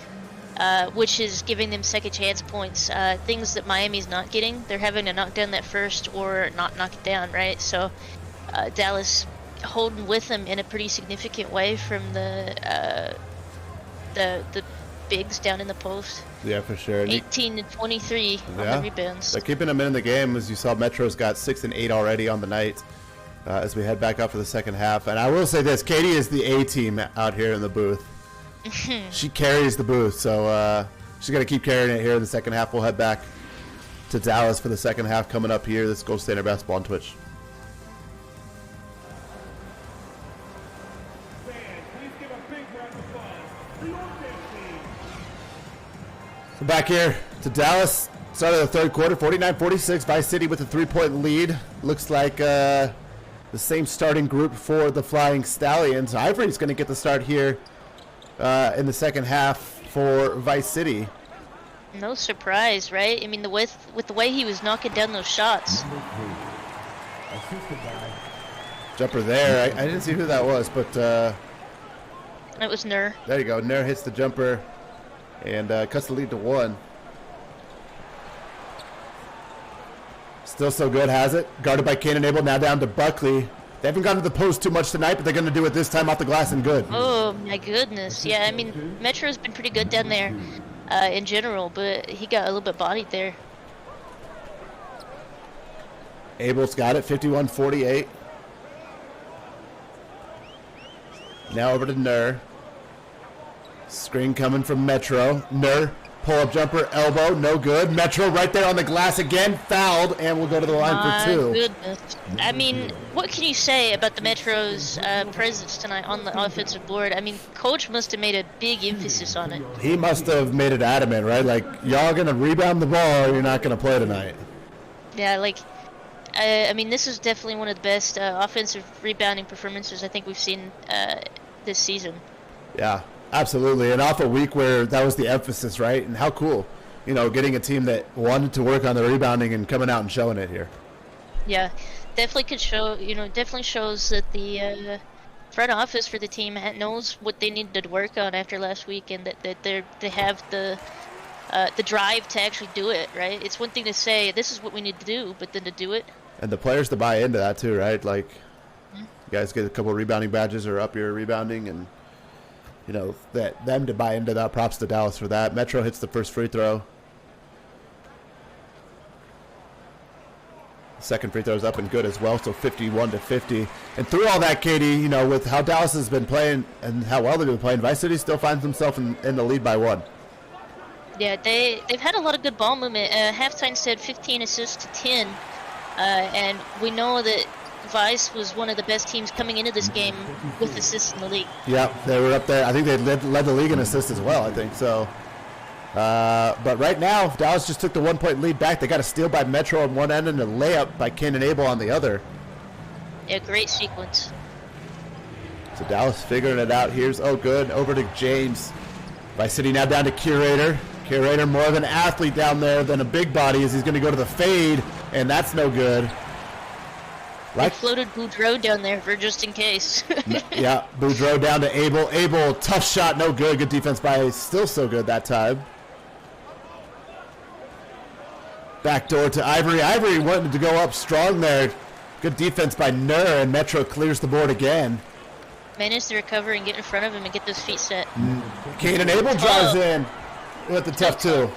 which is giving them second chance points. Things that Miami's not getting. They're having to knock down that first or not knock it down, right? So Dallas holding with them in a pretty significant way from the bigs down in the post. Yeah, for sure. 18 and 23 on the rebounds. They're keeping them in the game. As you saw, Metro's got 6 and 8 already on the night as we head back up for the second half. And I will say this, Katie is the A team out here in the booth. She carries the booth, so she's going to keep carrying it here in the second half. We'll head back to Dallas for the second half coming up here. This is Gold Standard Basketball on Twitch. So back here to Dallas, start of the third quarter, 49-46, Vice City with a 3-point lead. Looks like the same starting group for the Flying Stallions. Ivory's going to get the start here in the second half for Vice City. No surprise, right? I mean, with the way he was knocking down those shots. Jumper there. I didn't see who that was, but It was Nur. there you go. Nair hits the jumper and cuts the lead to 1. Still so good, has it. Guarded by Cain and Abel, now down to Buckley. They haven't gotten to the post too much tonight, but they're going to do it this time off the glass and good. Oh my goodness. Yeah, I mean, Metro's been pretty good down there in general, but he got a little bit bodied there. Abel's got it, 51-48. Now over to Nur. Screen coming from Metro. Nur, pull-up jumper, elbow, no good. Metro right there on the glass again, fouled, and we'll go to the line for 2. My goodness. I mean, what can you say about the Metro's presence tonight on the offensive board? I mean, Coach must have made a big emphasis on it. He must have made it adamant, right? Like, y'all going to rebound the ball or you're not going to play tonight. Yeah, like, I mean, this is definitely one of the best offensive rebounding performances I think we've seen this season. Yeah, absolutely. And off a week where that was the emphasis, right? And how cool, getting a team that wanted to work on the rebounding and coming out and showing it here. Yeah, definitely could show, definitely shows that the front office for the team knows what they needed to work on after last week, and that they have the drive to actually do it, right? It's one thing to say, this is what we need to do, but then to do it. And the players to buy into that too, right? Like, you guys get a couple of rebounding badges or up your rebounding, and that them to buy into that. Props to Dallas for that. Metro hits the first free throw. Second free throw is up and good as well, so 51-50. And through all that, Katie, with how Dallas has been playing and how well they've been playing, Vice City still finds himself in the lead by 1. Yeah, they've had a lot of good ball movement. Halftime said 15 assists to 10, and we know that Vice was one of the best teams coming into this game with assists in the league. Yeah, they were up there. I think they led the league in assists as well, I think. So, but right now, Dallas just took the 1-point lead back. They got a steal by Metro on one end and a layup by Cain and Abel on the other. Yeah, great sequence. So Dallas figuring it out. Here's good. Over to James. Vice City now down to Curator. Curator more of an athlete down there than a big body as he's going to go to the fade, and that's no good. They floated Boudreaux down there for just in case. Yeah, Boudreaux down to Abel. Abel, tough shot, no good. Good defense by still so good that time. Backdoor to Ivory. Ivory wanted to go up strong there. Good defense by Nur, and Metro clears the board again. Managed to recover and get in front of him and get those feet set. Cain and Abel drives in with the tough 2.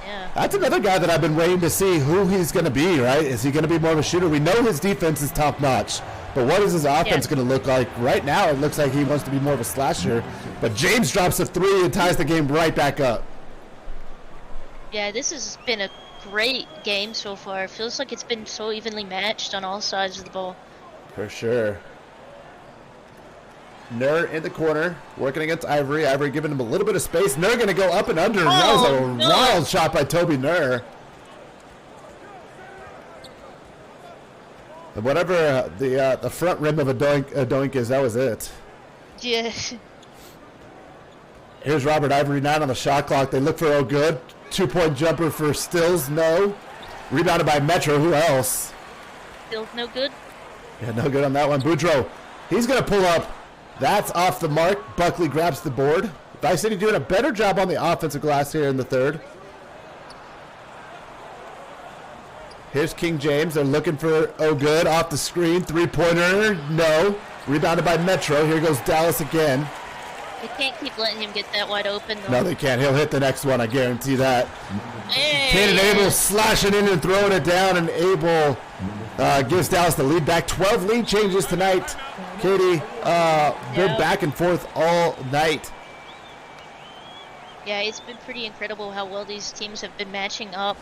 Yeah. That's another guy that I've been waiting to see who he's going to be, right? Is he going to be more of a shooter? We know his defense is top-notch, but what is his offense going to look like? Right now, it looks like he wants to be more of a slasher, but James drops a 3 and ties the game right back up. Yeah, this has been a great game so far. It feels like it's been so evenly matched on all sides of the ball. For sure. Nur in the corner, working against Ivory. Ivory giving him a little bit of space. Nur going to go up and under. That was a wild shot by Toby Nur. And whatever the front rim of a doink is, that was it. Yeah. Here's Robert Ivory 9 on the shot clock. They look for good. 2-point jumper for Stills, no. Rebounded by Metro, who else? Still no good? Yeah, no good on that one. Boudreaux, he's going to pull up. That's off the mark. Buckley grabs the board. Vice City doing a better job on the offensive glass here in the third. Here's King James. They're looking for good off the screen. 3-pointer, no. Rebounded by Metro. Here goes Dallas again. They can't keep letting him get that wide open, though. No, they can't. He'll hit the next one. I guarantee that. Hey. Cain and Abel slashing in and throwing it down, and Abel gives Dallas the lead back. 12 lead changes tonight. Katie, they're back and forth all night. Yeah, it's been pretty incredible how well these teams have been matching up.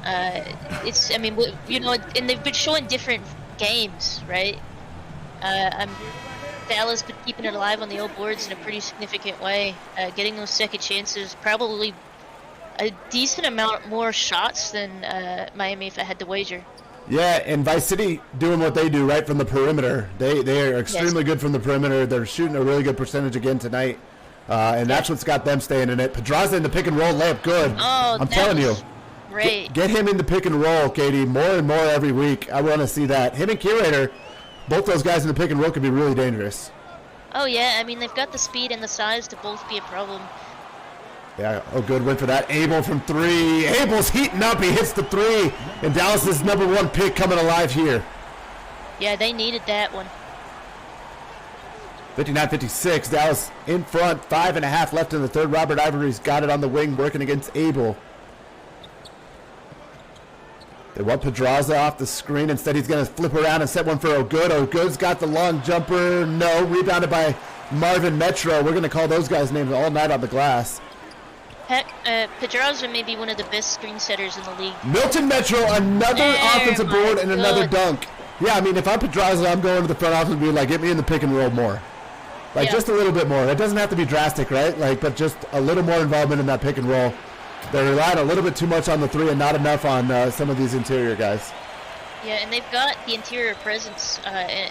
And they've been showing different games, right? Dallas been keeping it alive on the old boards in a pretty significant way, getting those second chances, probably a decent amount more shots than Miami, if I had to wager. Yeah, and Vice City doing what they do right from the perimeter. They are extremely good from the perimeter. They're shooting a really good percentage again tonight. And that's what's got them staying in it. Pedraza in the pick and roll layup, good. Oh, I'm telling you. Great. Get him in the pick and roll, Katie, more and more every week. I want to see that. Him and Curator, both those guys in the pick and roll could be really dangerous. Oh yeah, I mean they've got the speed and the size to both be a problem. Yeah, oh good win for that. Abel from 3. Abel's heating up. He hits the 3. And Dallas' #1 pick coming alive here. Yeah, they needed that one. 59-56. Dallas in front. 5.5 left in the third. Robert Ivory's got it on the wing working against Abel. They want Pedraza off the screen. Instead, he's going to flip around and set one for O'Good. O'Good's got the long jumper. No. Rebounded by Marvin Metro. We're going to call those guys' names all night on the glass. Heck, Pedraza may be one of the best screen setters in the league. Milton Metro, another offensive board and another dunk. Yeah, I mean, if I'm Pedraza, I'm going to the front office and being like, get me in the pick and roll more. Like, just a little bit more. It doesn't have to be drastic, right? Like, but just a little more involvement in that pick and roll. They're relying a little bit too much on the 3 and not enough on some of these interior guys. Yeah, and they've got the interior presence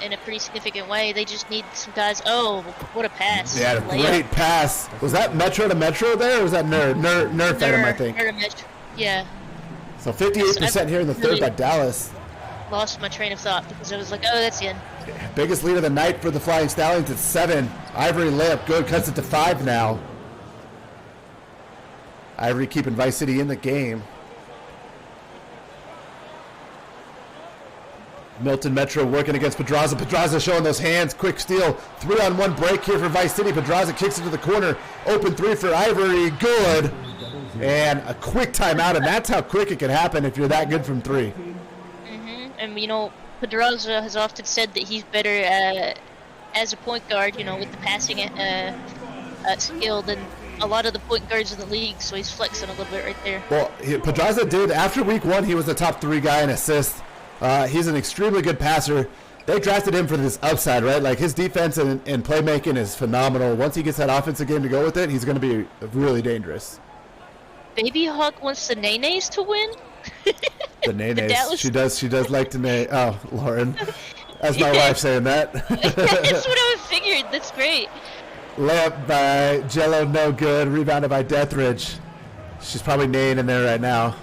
in a pretty significant way. They just need some guys. Oh, what a pass. Yeah, a great pass. Was that Metro to Metro there, or was that Nerf fed him, I think? Yeah. So 58% here in the third by Dallas. Lost my train of thought because I was like, oh, that's the end. Biggest lead of the night for the Flying Stallions at 7. Ivory layup good, cuts it to 5 now. Ivory keeping Vice City in the game. Milton Metro working against Pedraza. Pedraza showing those hands. Quick steal. 3-on-1 break here for Vice City. Pedraza kicks it to the corner. Open 3 for Ivory. Good. And a quick timeout, and that's how quick it can happen if you're that good from 3. And, you know, Pedraza has often said that he's better as a point guard, you know, with the passing skill than a lot of the point guards in the league, so he's flexing a little bit right there. Well, Pedraza did. After week 1, he was the top 3 guy in assists. He's an extremely good passer. They drafted him for this upside, right? Like, his defense and playmaking is phenomenal. Once he gets that offensive game to go with it, he's going to be really dangerous. Baby Hawk wants the Nays to win? The Nays. She does like to name. Oh, Lauren. That's my wife saying that. That's what I figured. That's great. Layup by Jello, no good. Rebounded by Deathridge. She's probably neighing in there right now.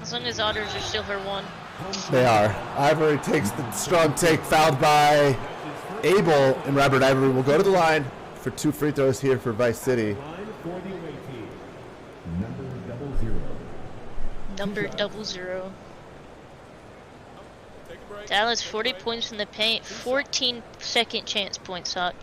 As long as Otters are still her 1. They are. Ivory takes the strong take, fouled by Abel, and Robert Ivory will go to the line for 2 free throws here for Vice City. Number 00. Dallas 40 points in the paint, 14 second chance points up.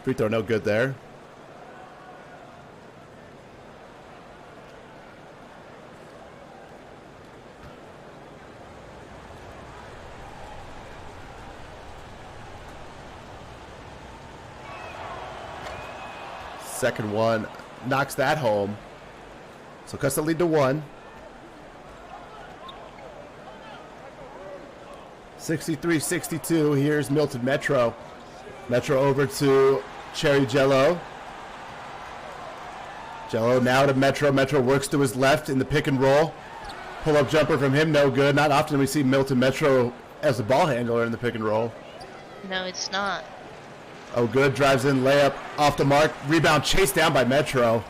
Free throw no good there. Second one knocks that home. So cuts the lead to 1. 63-62. Here's Milton Metro. Metro over to Cherry Jello. Jello now to Metro. Metro works to his left in the pick and roll. Pull-up jumper from him, no good. Not often we see Milton Metro as a ball handler in the pick and roll. No, it's not. Oh, good. Drives in, layup off the mark. Rebound chased down by Metro.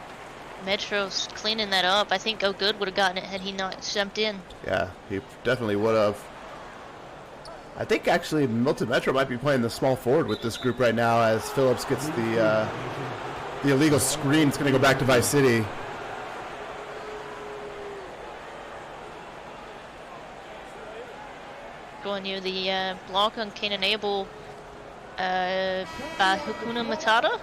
Metro's cleaning that up. I think O'Good would have gotten it had he not jumped in. Yeah, he definitely would have. I think actually Milton Metro might be playing the small forward with this group right now as Phillips gets the illegal screen. It's going to go back to Vice City. Going near the block on Kanan Abel by Hakuna Matata.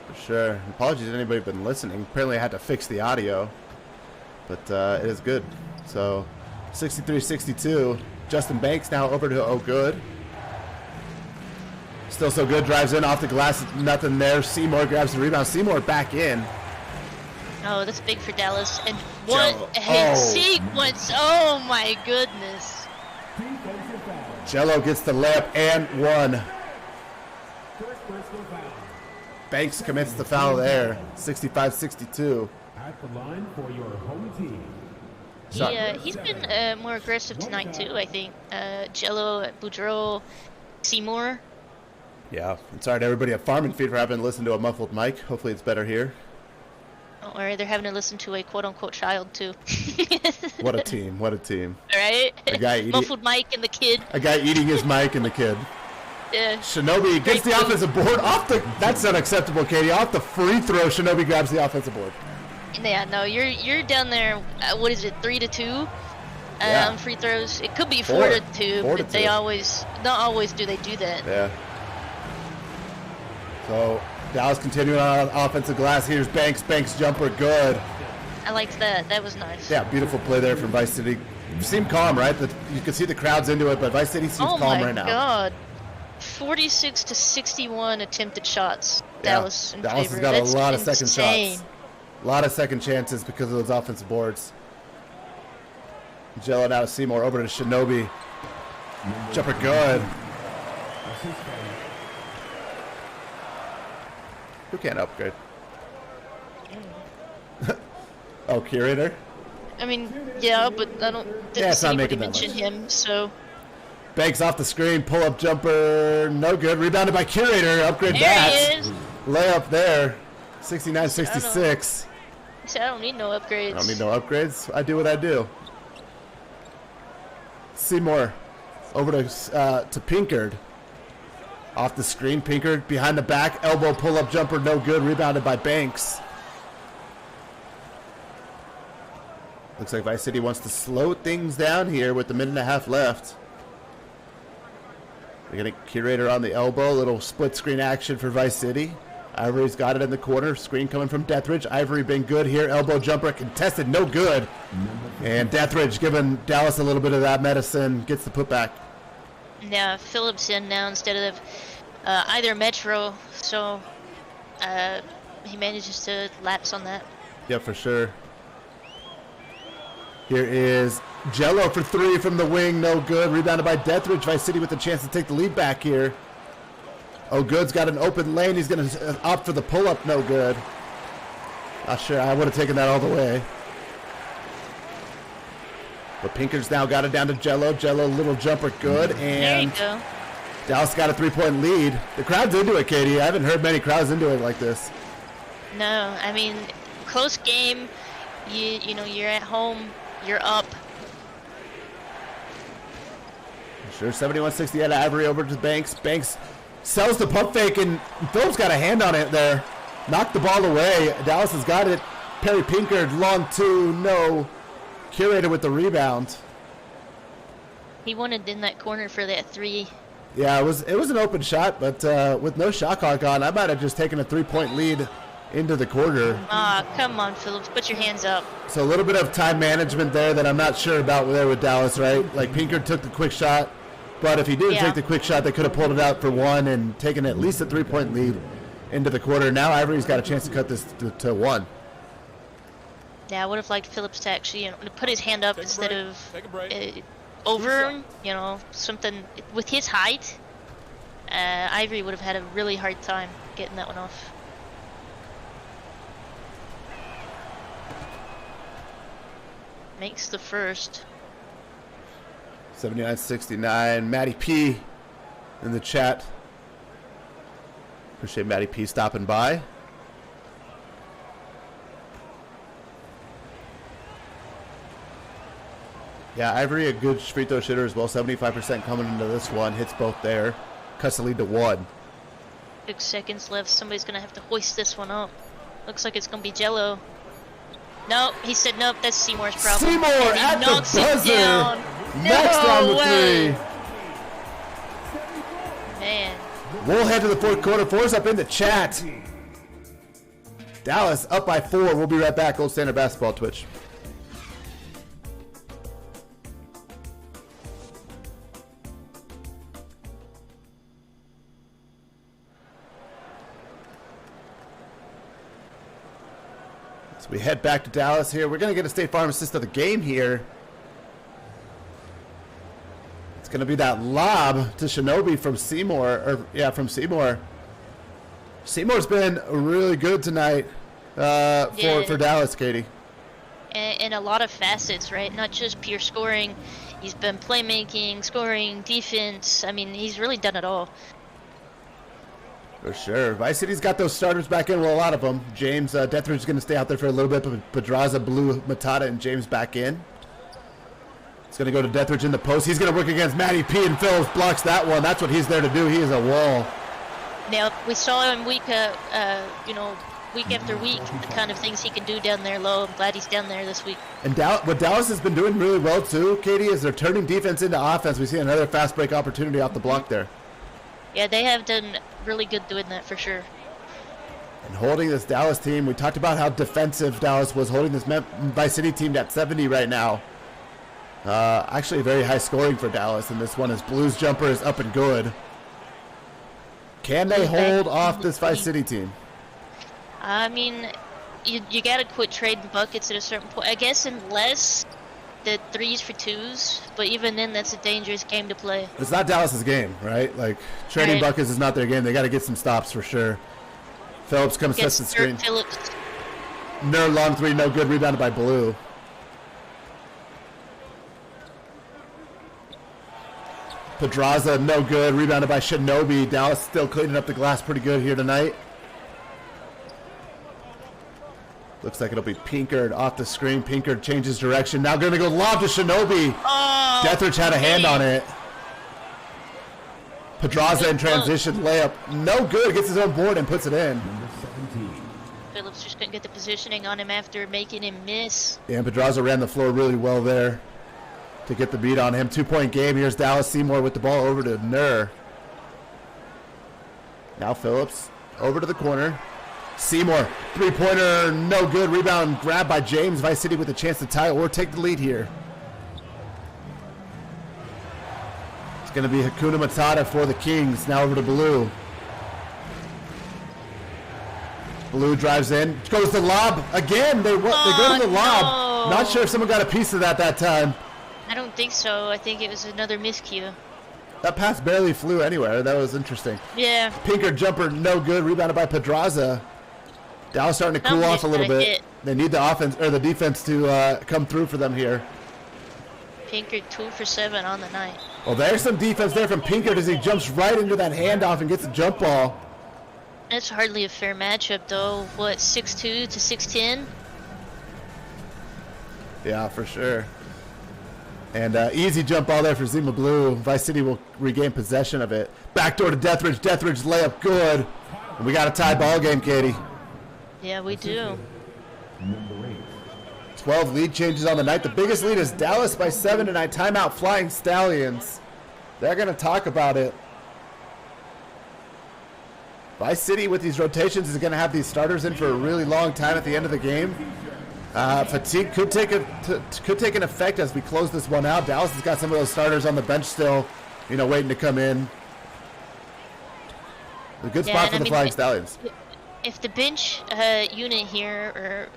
For sure. Apologies if anybody been listening. Apparently I had to fix the audio. But it is good. So 63-62. Justin Banks now over to O'Good. Still so good. Drives in off the glass. Nothing there. Seymour grabs the rebound. Seymour back in. Oh, that's big for Dallas. And what a sequence. Oh, my goodness. Jello gets the layup and 1. Banks commits the foul there. 65-62. At the line for your home team. He's been more aggressive tonight too, I think. Jello, Boudreaux, Seymour. Yeah, I'm sorry to everybody at Farming Feed for having to listen to a muffled mic. Hopefully it's better here. Don't worry, they're having to listen to a quote-unquote child too. What a team, what a team. Right? A guy eating, Muffled mic and the kid. a guy eating his mic and the kid. Yeah. Shinobi gets the offensive board off the. That's unacceptable, Katie. Off the free throw, Shinobi grabs the offensive board. Yeah, no, you're down there. What is it, 3-2? Yeah. On free throws. It could be 4-2, 4 to but they 2. not always do they do that. Yeah. So Dallas continuing on offensive glass. Here's Banks. Banks jumper, good. I liked that. That was nice. Yeah, beautiful play there from Vice City. Seemed calm, right? You can see the crowd's into it, but Vice City seems calm right now. Oh my God. 46-61 attempted shots. Dallas in Dallas favor. has got That's a lot of second insane. shots. A lot of second chances because of those offensive boards. Jello now to Seymour, over to Shinobi. Jumper good. Who can't upgrade? Oh, Curator? I mean, yeah, but I don't. Yeah, it's see not anybody making that mention much. him, so. Banks off the screen, pull-up jumper, no good. Rebounded by Curator, upgrade There that. he is. Layup there, 69-66. He said, I don't need no upgrades. I don't need no upgrades. I do what I do. Seymour over to Pinkard. Off the screen, Pinkard behind the back, elbow pull-up jumper, no good. Rebounded by Banks. Looks like Vice City wants to slow things down here with the minute and a half left. We're getting Curator on the elbow, little split screen action for Vice City. Ivory's got it in the corner, screen coming from Deathridge. Ivory been good here, elbow jumper contested, no good. And Deathridge giving Dallas a little bit of that medicine, gets the putback. Yeah, Phillips in now instead of either Metro, so he manages to lapse on that. Yeah, for sure. Here is Jello for three from the wing, no good. Rebounded by Deathridge. Vice City with a chance to take the lead back here. Oh, Good's got an open lane. He's going to opt for the pull-up, no good. Not sure. I would have taken that all the way. But Pinkard's now got it down to Jello. Jello, little jumper, good. There you And go. Dallas got a three-point lead. The crowd's into it, Katie. I haven't heard many crowds into it like this. No, I mean, close game. You know, you're at home. You're up. Sure, 71-68 out of Ivory over to Banks. Banks sells the pump fake, and Phillips got a hand on it there. Knocked the ball away. Dallas has got it. Perry Pinkard, long two, no. Curator with the rebound. He wanted in that corner for that three. Yeah, it was an open shot, but with no shot clock on, I might have just taken a three-point lead into the quarter. Ah, come on, Phillips, put your hands up. So a little bit of time management there that I'm not sure about there with Dallas, right? Like Pinkard took the quick shot, but if he didn't take the quick shot, they could have pulled it out for one and taken at least a three-point lead into the quarter. Now Ivory's got a chance to cut this to one. Yeah, I would have liked Phillips to actually, you know, to put his hand up instead of over, you know, something with his height. Ivory would have had a really hard time getting that one off. Makes the first. 79-69. Matty P in the chat. Appreciate Matty P stopping by. Yeah, Ivory, a good free throw shooter as well. 75% coming into this one. Hits both there. Cuts the lead to one. 6 seconds left. Somebody's going to have to hoist this one up. Looks like it's going to be Jello. Nope, he said nope, that's Seymour's problem. Seymour And he at the knocks it buzzer. down. Next No round with way. three. Man, We'll head to the fourth quarter. Four's up in the chat. Dallas up by 4. We'll be right back. Gold Standard Basketball Twitch. So we head back to Dallas here. We're going to get a State Farm assist of the game here. It's going to be that lob to Shinobi from Seymour. From Seymour. Seymour's been really good tonight for Dallas, Katie. In a lot of facets, right? Not just pure scoring. He's been playmaking, scoring, defense. I mean, he's really done it all. For sure. Vice City's got those starters back in. Well, a lot of them. James Deathridge is going to stay out there for a little bit, but Pedraza, Blue, Matata, and James back in. It's going to go to Deathridge in the post. He's going to work against Matty P, and Phillips blocks that one. That's what he's there to do. He is a wall. Now, we saw him week after week, the kind of things he can do down there low. I'm glad he's down there this week. And what Dallas has been doing really well, too, Katie, is they're turning defense into offense. We see another fast break opportunity off the block there. Yeah, they have done really good doing that for sure. And holding this Dallas team, we talked about how defensive Dallas was, holding this Vice City team at 70 right now. Actually very high scoring for Dallas, and this one is Blues jumper is up and good. Can they hold off this Vice City team? I mean, you gotta quit trading buckets at a certain point. I guess unless the 3s for 2s, but even then that's a dangerous game to play. It's not Dallas's game, right? Like, trading buckets is not their game. They got to get some stops for sure. Phillips comes sets the screen. Phillips. Nerd long 3, no good, rebounded by Blue. Pedraza, no good, rebounded by Shinobi. Dallas still cleaning up the glass pretty good here tonight. Looks like it'll be Pinkard off the screen. Pinkard changes direction. Now going to go lob to Shinobi. Oh, Deathridge had a hand on it. Pedraza in transition layup. No good. Gets his own board and puts it in. Phillips just couldn't get the positioning on him after making him miss. Yeah, and Pedraza ran the floor really well there to get the beat on him. 2-point game. Here's Dallas. Seymour with the ball over to Nur. Now Phillips over to the corner. Seymour, three-pointer, no good. Rebound grabbed by James. Vice City with a chance to tie or take the lead here. It's going to be Hakuna Matata for the Kings. Now over to Blue. Blue drives in. Goes to lob. Again, they go to the lob. No. Not sure if someone got a piece of that time. I don't think so. I think it was another miscue. That pass barely flew anywhere. That was interesting. Yeah. Pinkard jumper, no good. Rebounded by Pedraza. Dallas starting to cool off a little bit. They need the offense or the defense to come through for them here. Pinkard 2 for 7 on the night. Well, there's some defense there from Pinkard as he jumps right into that handoff and gets a jump ball. That's hardly a fair matchup, though. What, 6'2" to 6'10"? Yeah, for sure. And easy jump ball there for Zima Blue. Vice City will regain possession of it. Backdoor to Deathridge. Deathridge layup good. And we got a tie ball game, Katie. Yeah, we do. 12 lead changes on the night. The biggest lead is Dallas by 7 tonight. Timeout Flying Stallions. They're going to talk about it. Vice City with these rotations is going to have these starters in for a really long time at the end of the game. Fatigue could take an effect as we close this one out. Dallas has got some of those starters on the bench still, waiting to come in. A good spot for the Flying Stallions. If the bench unit here, or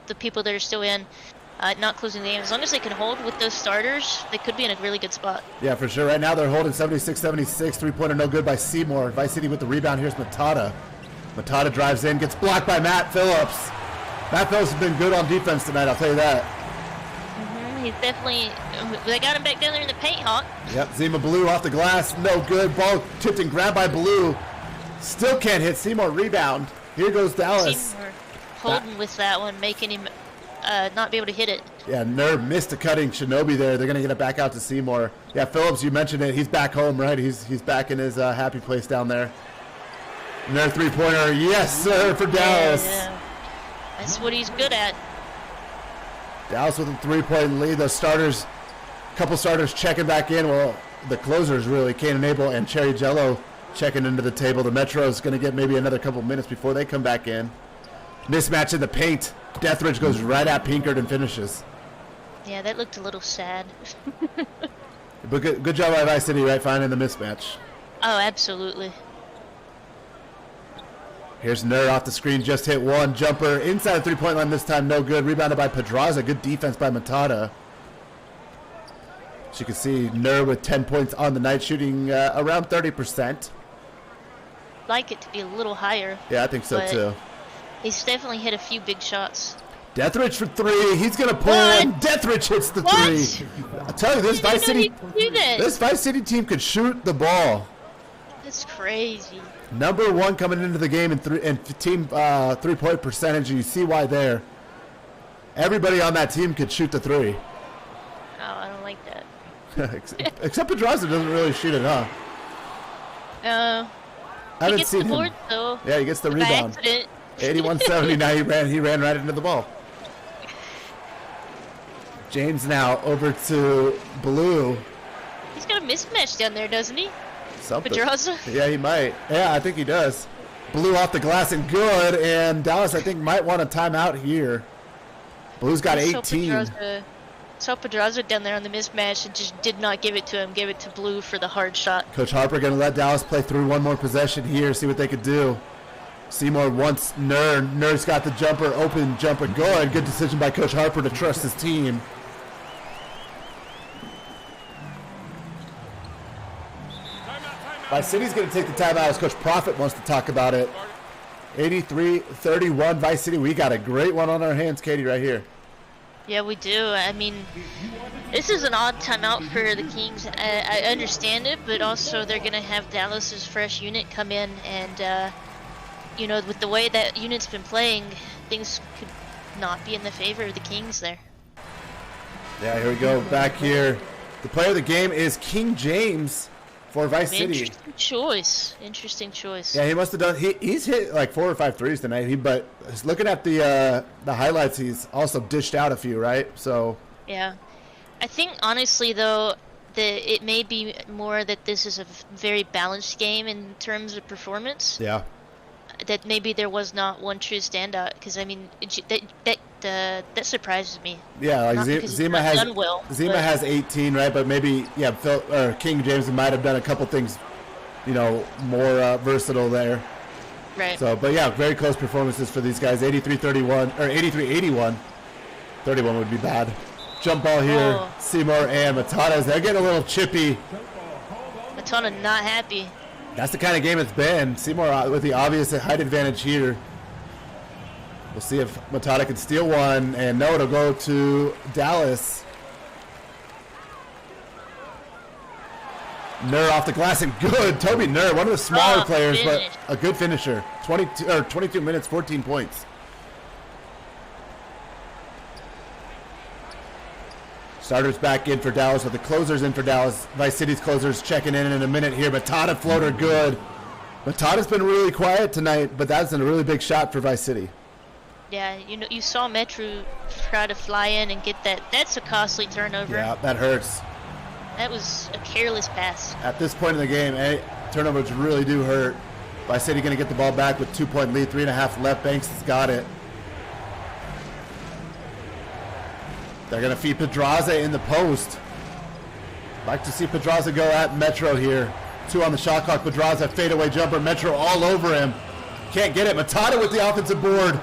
the people that are still in, not closing the game, as long as they can hold with those starters, they could be in a really good spot. Yeah, for sure. Right now they're holding 76-76. Three-pointer no good by Seymour. Vice City with the rebound. Here's Matata. Matata drives in, gets blocked by Matt Phillips. Matt Phillips has been good on defense tonight, I'll tell you that. He's definitely, they got him back down there in the paint, Hawk. Yep, Zima Blue off the glass, no good. Ball tipped and grabbed by Blue. Still can't hit. Seymour rebound. Here goes Dallas. Seymour holding with that one, making him not be able to hit it. Yeah, Nerve missed a cutting Shinobi there. They're going to get it back out to Seymour. Yeah, Phillips, you mentioned it. He's back home, right? He's back in his happy place down there. Their three-pointer, yes, sir, for Dallas. Yeah. That's what he's good at. Dallas with a three-point lead. The starters, couple starters checking back in. Well, the closers really, Kane and Abel and Cherry Jello checking into the table. The Metro is going to get maybe another couple minutes before they come back in. Mismatch in the paint. Deathridge goes right at Pinkard and finishes. Yeah, that looked a little sad. But good job by Vice City, right, finding the mismatch. Oh, absolutely. Here's Nur off the screen, just hit one. Jumper inside the three-point line this time, no good. Rebounded by Pedraza. Good defense by Matata. As you can see, Nur with 10 points on the night, shooting around 30%. like it to be a little higher. Yeah, I think so But- too. He's definitely hit a few big shots. Deathrich for three. He's gonna pull, What? and Deathrich hits the What? three. I tell you, this I Vice didn't know City, he could do that. this Vice City team could shoot the ball. That's crazy. Number one coming into the game in team 3-point percentage, and you see why there. Everybody on that team could shoot the three, Oh, I don't like that. except Pedraza doesn't really shoot it, huh? I He haven't gets seen the him. board though. Yeah, he gets the By rebound. accident. 81-70. Now he ran right into the ball. James now over to Blue. He's got a mismatch down there, doesn't he? Something. Pedraza? Yeah, he might. Yeah, I think he does. Blue off the glass and good, and Dallas I think might want a timeout here. Blue's got 18. Saw Pedraza down there on the mismatch and just did not give it to him. Gave it to Blue for the hard shot. Coach Harper going to let Dallas play through one more possession here, see what they could do. Seymour wants Nur. Nur's got the jumper, open jumper, good. Good decision by Coach Harper to trust his team. Vice City's going to take the timeout as Coach Profit wants to talk about it. 83-31 Vice City. We got a great one on our hands, Katie, right here. Yeah, we do. I mean, this is an odd timeout for the Kings. I understand it, but also they're going to have Dallas's fresh unit come in, and you know, with the way that unit's been playing, things could not be in the favor of the Kings there. Yeah, here we go. Back here. The player of the game is King James for Vice City. Interesting choice. Interesting choice. Yeah, he must have done. He's hit like 4 or 5 threes tonight. But looking at the highlights, he's also dished out a few, right? So. Yeah, I think honestly though, it may be more that this is a very balanced game in terms of performance. Yeah. That maybe there was not one true standout, because I mean that surprises me. Yeah, like Not because he's Zima not done well, Zima but- has 18, right? But maybe King James might have done a couple things, you know, more versatile there. Right. So, but yeah, very close performances for these guys. 83-31 or 83-81. 31 would be bad. Jump ball here. Oh. Seymour and Matatas. They're getting a little chippy. Matana not happy. That's the kind of game it's been. Seymour with the obvious height advantage here. We'll see if Matata can steal one, and no, it'll go to Dallas. Nur off the glass and good. Toby Nur, one of the smaller players, finish. but a good finisher. 22 minutes, 14 points. Starters back in for Dallas, with the closers in for Dallas. Vice City's closers checking in a minute here. Matata floater good. Matata's been really quiet tonight, but that's a really big shot for Vice City. Yeah, you know, you saw Metro try to fly in and get that. That's a costly turnover. Yeah, that hurts. That was a careless pass. At this point in the game, turnovers really do hurt. Vice City going to get the ball back with 2-point lead, 3.5 left. Banks has got it. They're going to feed Pedraza in the post. Like to see Pedraza go at Metro here. 2 on the shot clock. Pedraza fadeaway jumper. Metro all over him. Can't get it. Matata with the offensive board.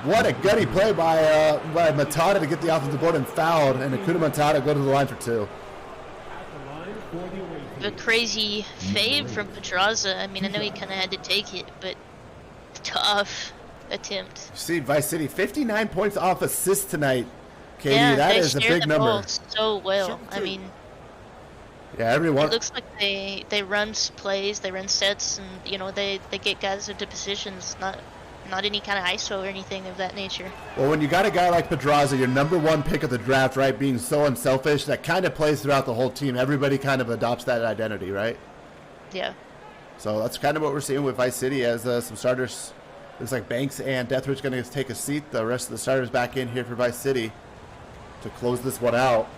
What a gutty play by Matata to get the offensive board and fouled. And Akuna Matata go to the line for 2. A crazy fade from Pedraza. I mean, I know he kind of had to take it, but tough attempt. See, Vice City, 59 points off assists tonight. Katie, Yeah, that they is a share big the number. ball so well. I mean, Yeah, everyone. it looks like they run plays, they run sets, and you know they get guys into positions, not any kind of ISO or anything of that nature. Well, when you got a guy like Pedraza, your number 1 pick of the draft, right, being so unselfish, that kind of plays throughout the whole team. Everybody kind of adopts that identity, right? Yeah. So that's kind of what we're seeing with Vice City as some starters. Looks like Banks and Deathrich going to take a seat. The rest of the starters back in here for Vice City to close this one out.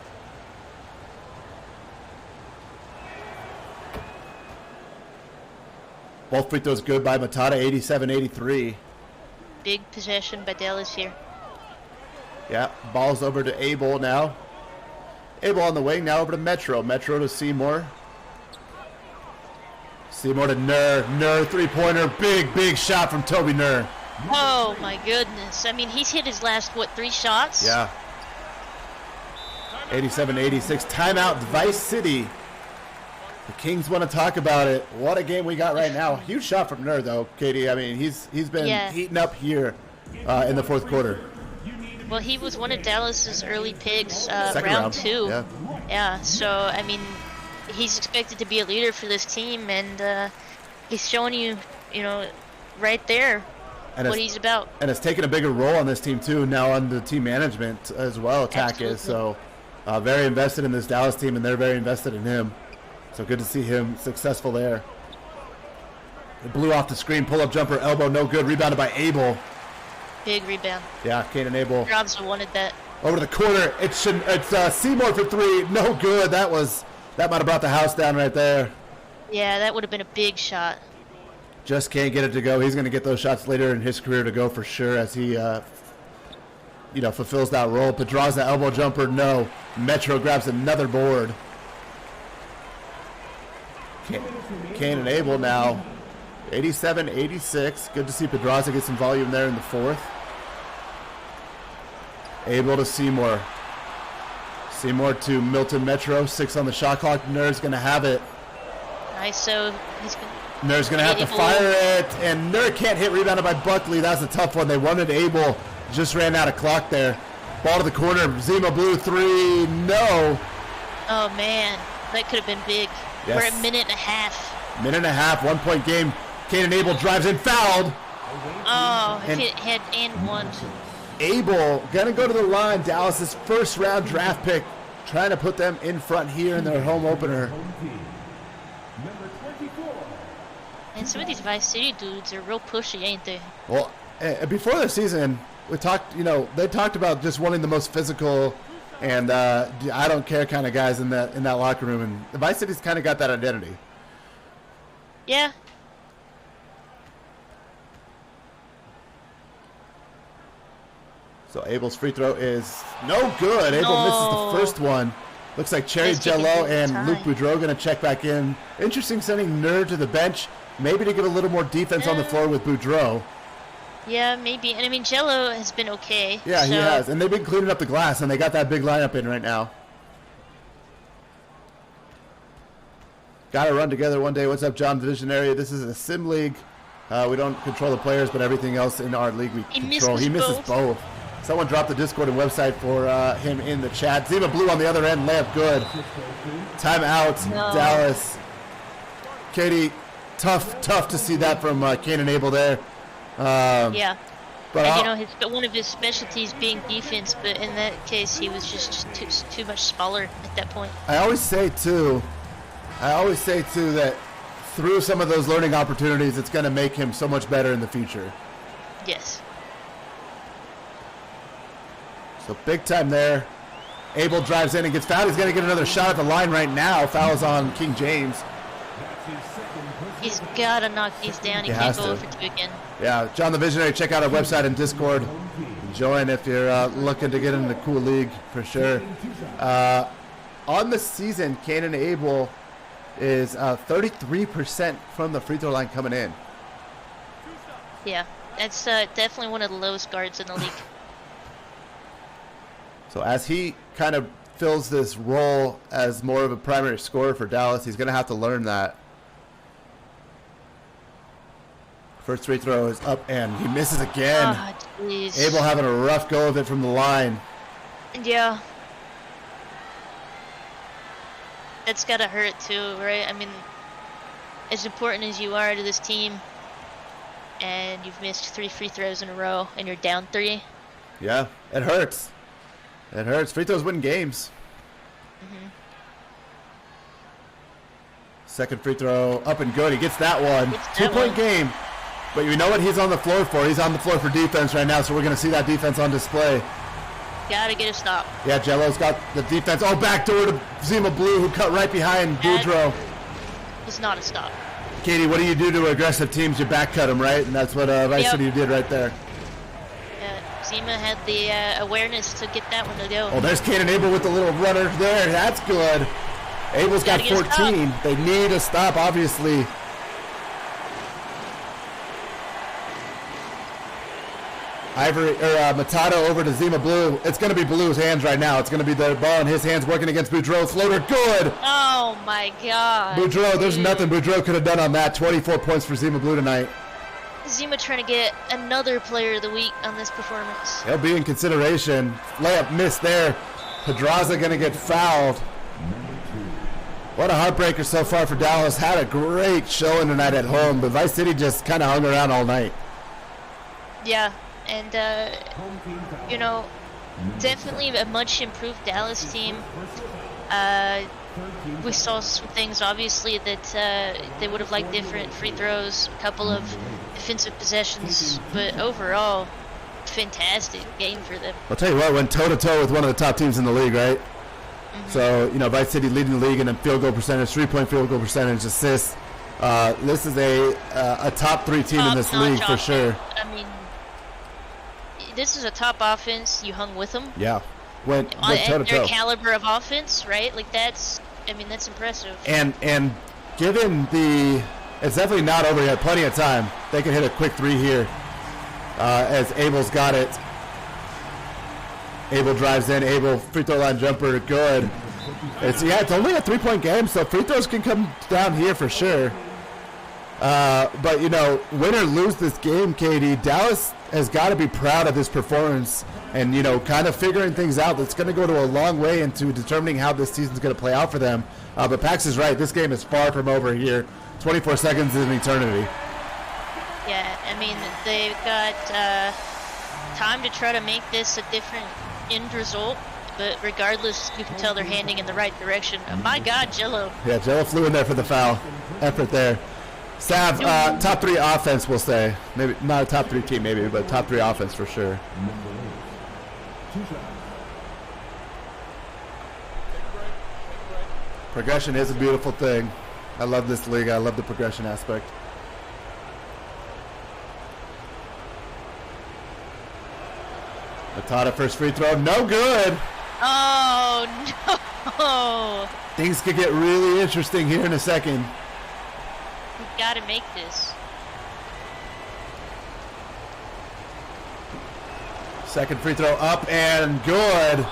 Both free throws good by Matata, 87-83. Big possession by Dallas here. Yeah, ball's over to Abel now. Abel on the wing, now over to Metro. Metro to Seymour. Seymour to Nur. Nur, three-pointer. Big shot from Toby Nur. Oh my goodness. I mean, he's hit his last, 3 shots? Yeah. 87-86. Timeout, Vice City. The Kings want to talk about it. What a game we got right now. Huge shot from Nur, though, Katie. I mean, he's been heating up here in the fourth quarter. Well, he was one of Dallas's early picks, Second round 2. Yeah. Yeah, so, I mean, he's expected to be a leader for this team, and he's showing you, right there what he's about. And it's taken a bigger role on this team, too, now on the team management as well, Tack Absolutely. is. So very invested in this Dallas team, and they're very invested in him. So good to see him successful there. It blew off the screen, pull-up jumper, elbow, no good. Rebounded by Abel. Big rebound. Yeah, Caden Abel. Robson wanted that. Over to the corner. It's Seymour for three. No good. That might have brought the house down right there. Yeah, that would have been a big shot. Just can't get it to go. He's going to get those shots later in his career to go for sure as he, fulfills that role. Pedraza elbow jumper. No. Metro grabs another board. Kane and Abel now. 87-86. Good to see Pedraza get some volume there in the fourth. Abel to Seymour. Seymour to Milton Metro. 6 on the shot clock. Nur's going to have it. Nice, so he's going Nur's going to have to fire it. And Nur can't hit. Rebounded by Buckley. That's a tough one. They wanted Abel. Just ran out of clock there. Ball to the corner. Zima Blue 3. No. Oh, man. That could have been big. Yes. We're a minute and a half. Minute and a half. 1 point game. Caden Abel drives in. Fouled. Oh, And- hit head and one. Abel going to go to the line. Dallas's first round draft pick. Trying to put them in front here in their home opener. Home team. Number 24. And some of these Vice City dudes are real pushy, ain't they? Well, before the season, we talked, they talked about just wanting the most physical and I don't care kind of guys in that locker room. And the Vice City's kind of got that identity. Yeah. So Abel's free throw is no good. Abel misses the first one. Looks like Cherry He's taking Jello his and time. Luke Boudreau going to check back in. Interesting sending Nur to the bench, maybe to get a little more defense on the floor with Boudreau. Yeah, maybe. And I mean, Jello has been okay. Yeah, he so- has. And they've been cleaning up the glass, and they got that big lineup in right now. Got to run together one day. What's up, John Visionary? This is a sim league. We don't control the players, but everything else in our league we control. He misses both. Someone dropped the Discord and website for him in the chat. Zima Blue on the other end, layup good. Timeout, No. Dallas. Katie, tough to see that from Kane and Abel there. Yeah. But And, one of his specialties being defense, but in that case, he was just too much smaller at that point. I always say too that through some of those learning opportunities, it's going to make him so much better in the future. Yes. So big time there. Abel drives in and gets fouled. He's going to get another shot at the line right now. Fouls on King James. That's his second personal. He's got to knock these down. He He can't has go to. over 2 again. Yeah, John the Visionary, check out our website and Discord. Join if you're looking to get into the cool league for sure. On the season, Kane and Abel is 33% from the free throw line coming in. Yeah. That's definitely one of the lowest guards in the league. So as he kind of fills this role as more of a primary scorer for Dallas, he's going to have to learn that. First free throw is up and he misses again. Ah, jeez. Abel having a rough go of it from the line. Yeah. That's gotta hurt too, right? I mean, as important as you are to this team, and you've missed 3 free throws in a row, and you're down 3. Yeah, it hurts. It hurts. Free throws win games. Second free throw up and good. He gets that one. Gets that 2-point one. game. But you know what he's on the floor for? He's on the floor for defense right now, so we're going to see that defense on display. Gotta get a stop. Yeah, Jello's got the defense. Oh, backdoor to Zima Blue, who cut right behind Boudreau. It's not a stop. Katie, what do you do to aggressive teams? You back cut them, right? And that's what Vice Yep. City did right there. Zima had the awareness to get that one to go. Oh, there's Kane and Abel with the little runner there. That's good. Abel's got Gotta get a 14. They need a stop, Matata over to Zima Blue. It's going to be Blue's hands right now. It's going to be the ball in his hands working against Boudreaux. Floater, good. Oh my God. Boudreaux, there's dude. nothing Boudreaux could have done on that. 24 points for Zima Blue tonight. Zima trying to get another player of the week on this performance. He'll be in consideration. Layup missed there. Pedraza going to get fouled. What a heartbreaker so far for Dallas. Had a great showing tonight at home, but Vice City just kind of hung around all night. Yeah, and you know, definitely a much improved Dallas team. We saw some things obviously that they would have liked different. Free throws, a couple of defensive possessions, but overall, fantastic game for them. I'll tell you what, went toe-to-toe with one of the top teams in the league, right? So, you know, Vice City leading the league in field goal percentage, three-point field goal percentage, assists. This is a top 3 team in this league for sure. I mean, this is a top offense. You hung with them. Yeah, went At toe-to-toe. their caliber of offense, right? Like that's impressive. And given it's definitely not over yet. Plenty of time. They can hit a quick 3 here as Abel's got it. Abel drives in. Abel free throw line jumper, good. It's only a 3-point game, so free throws can come down here for sure. But you know, win or lose this game, Katie, Dallas has got to be proud of this performance, and you know, kind of figuring things out. That's going to go to a long way into determining how this season's going to play out for them. But Pax is right. This game is far from over here. 24 seconds is an eternity. Yeah, I mean they've got time to try to make this a different end result, but regardless, you can tell they're handing in the right direction. My God, Jello. Yeah, Jello flew in there for the foul. Effort there. Sav, top 3 offense, we'll say. Maybe not a top 3 team, maybe, but top 3 offense for sure. Progression is a beautiful thing. I love this league. I love the progression aspect. Matata first free throw, no good. Oh no! Things could get really interesting here in a second. We gotta make this. Second free throw up and good.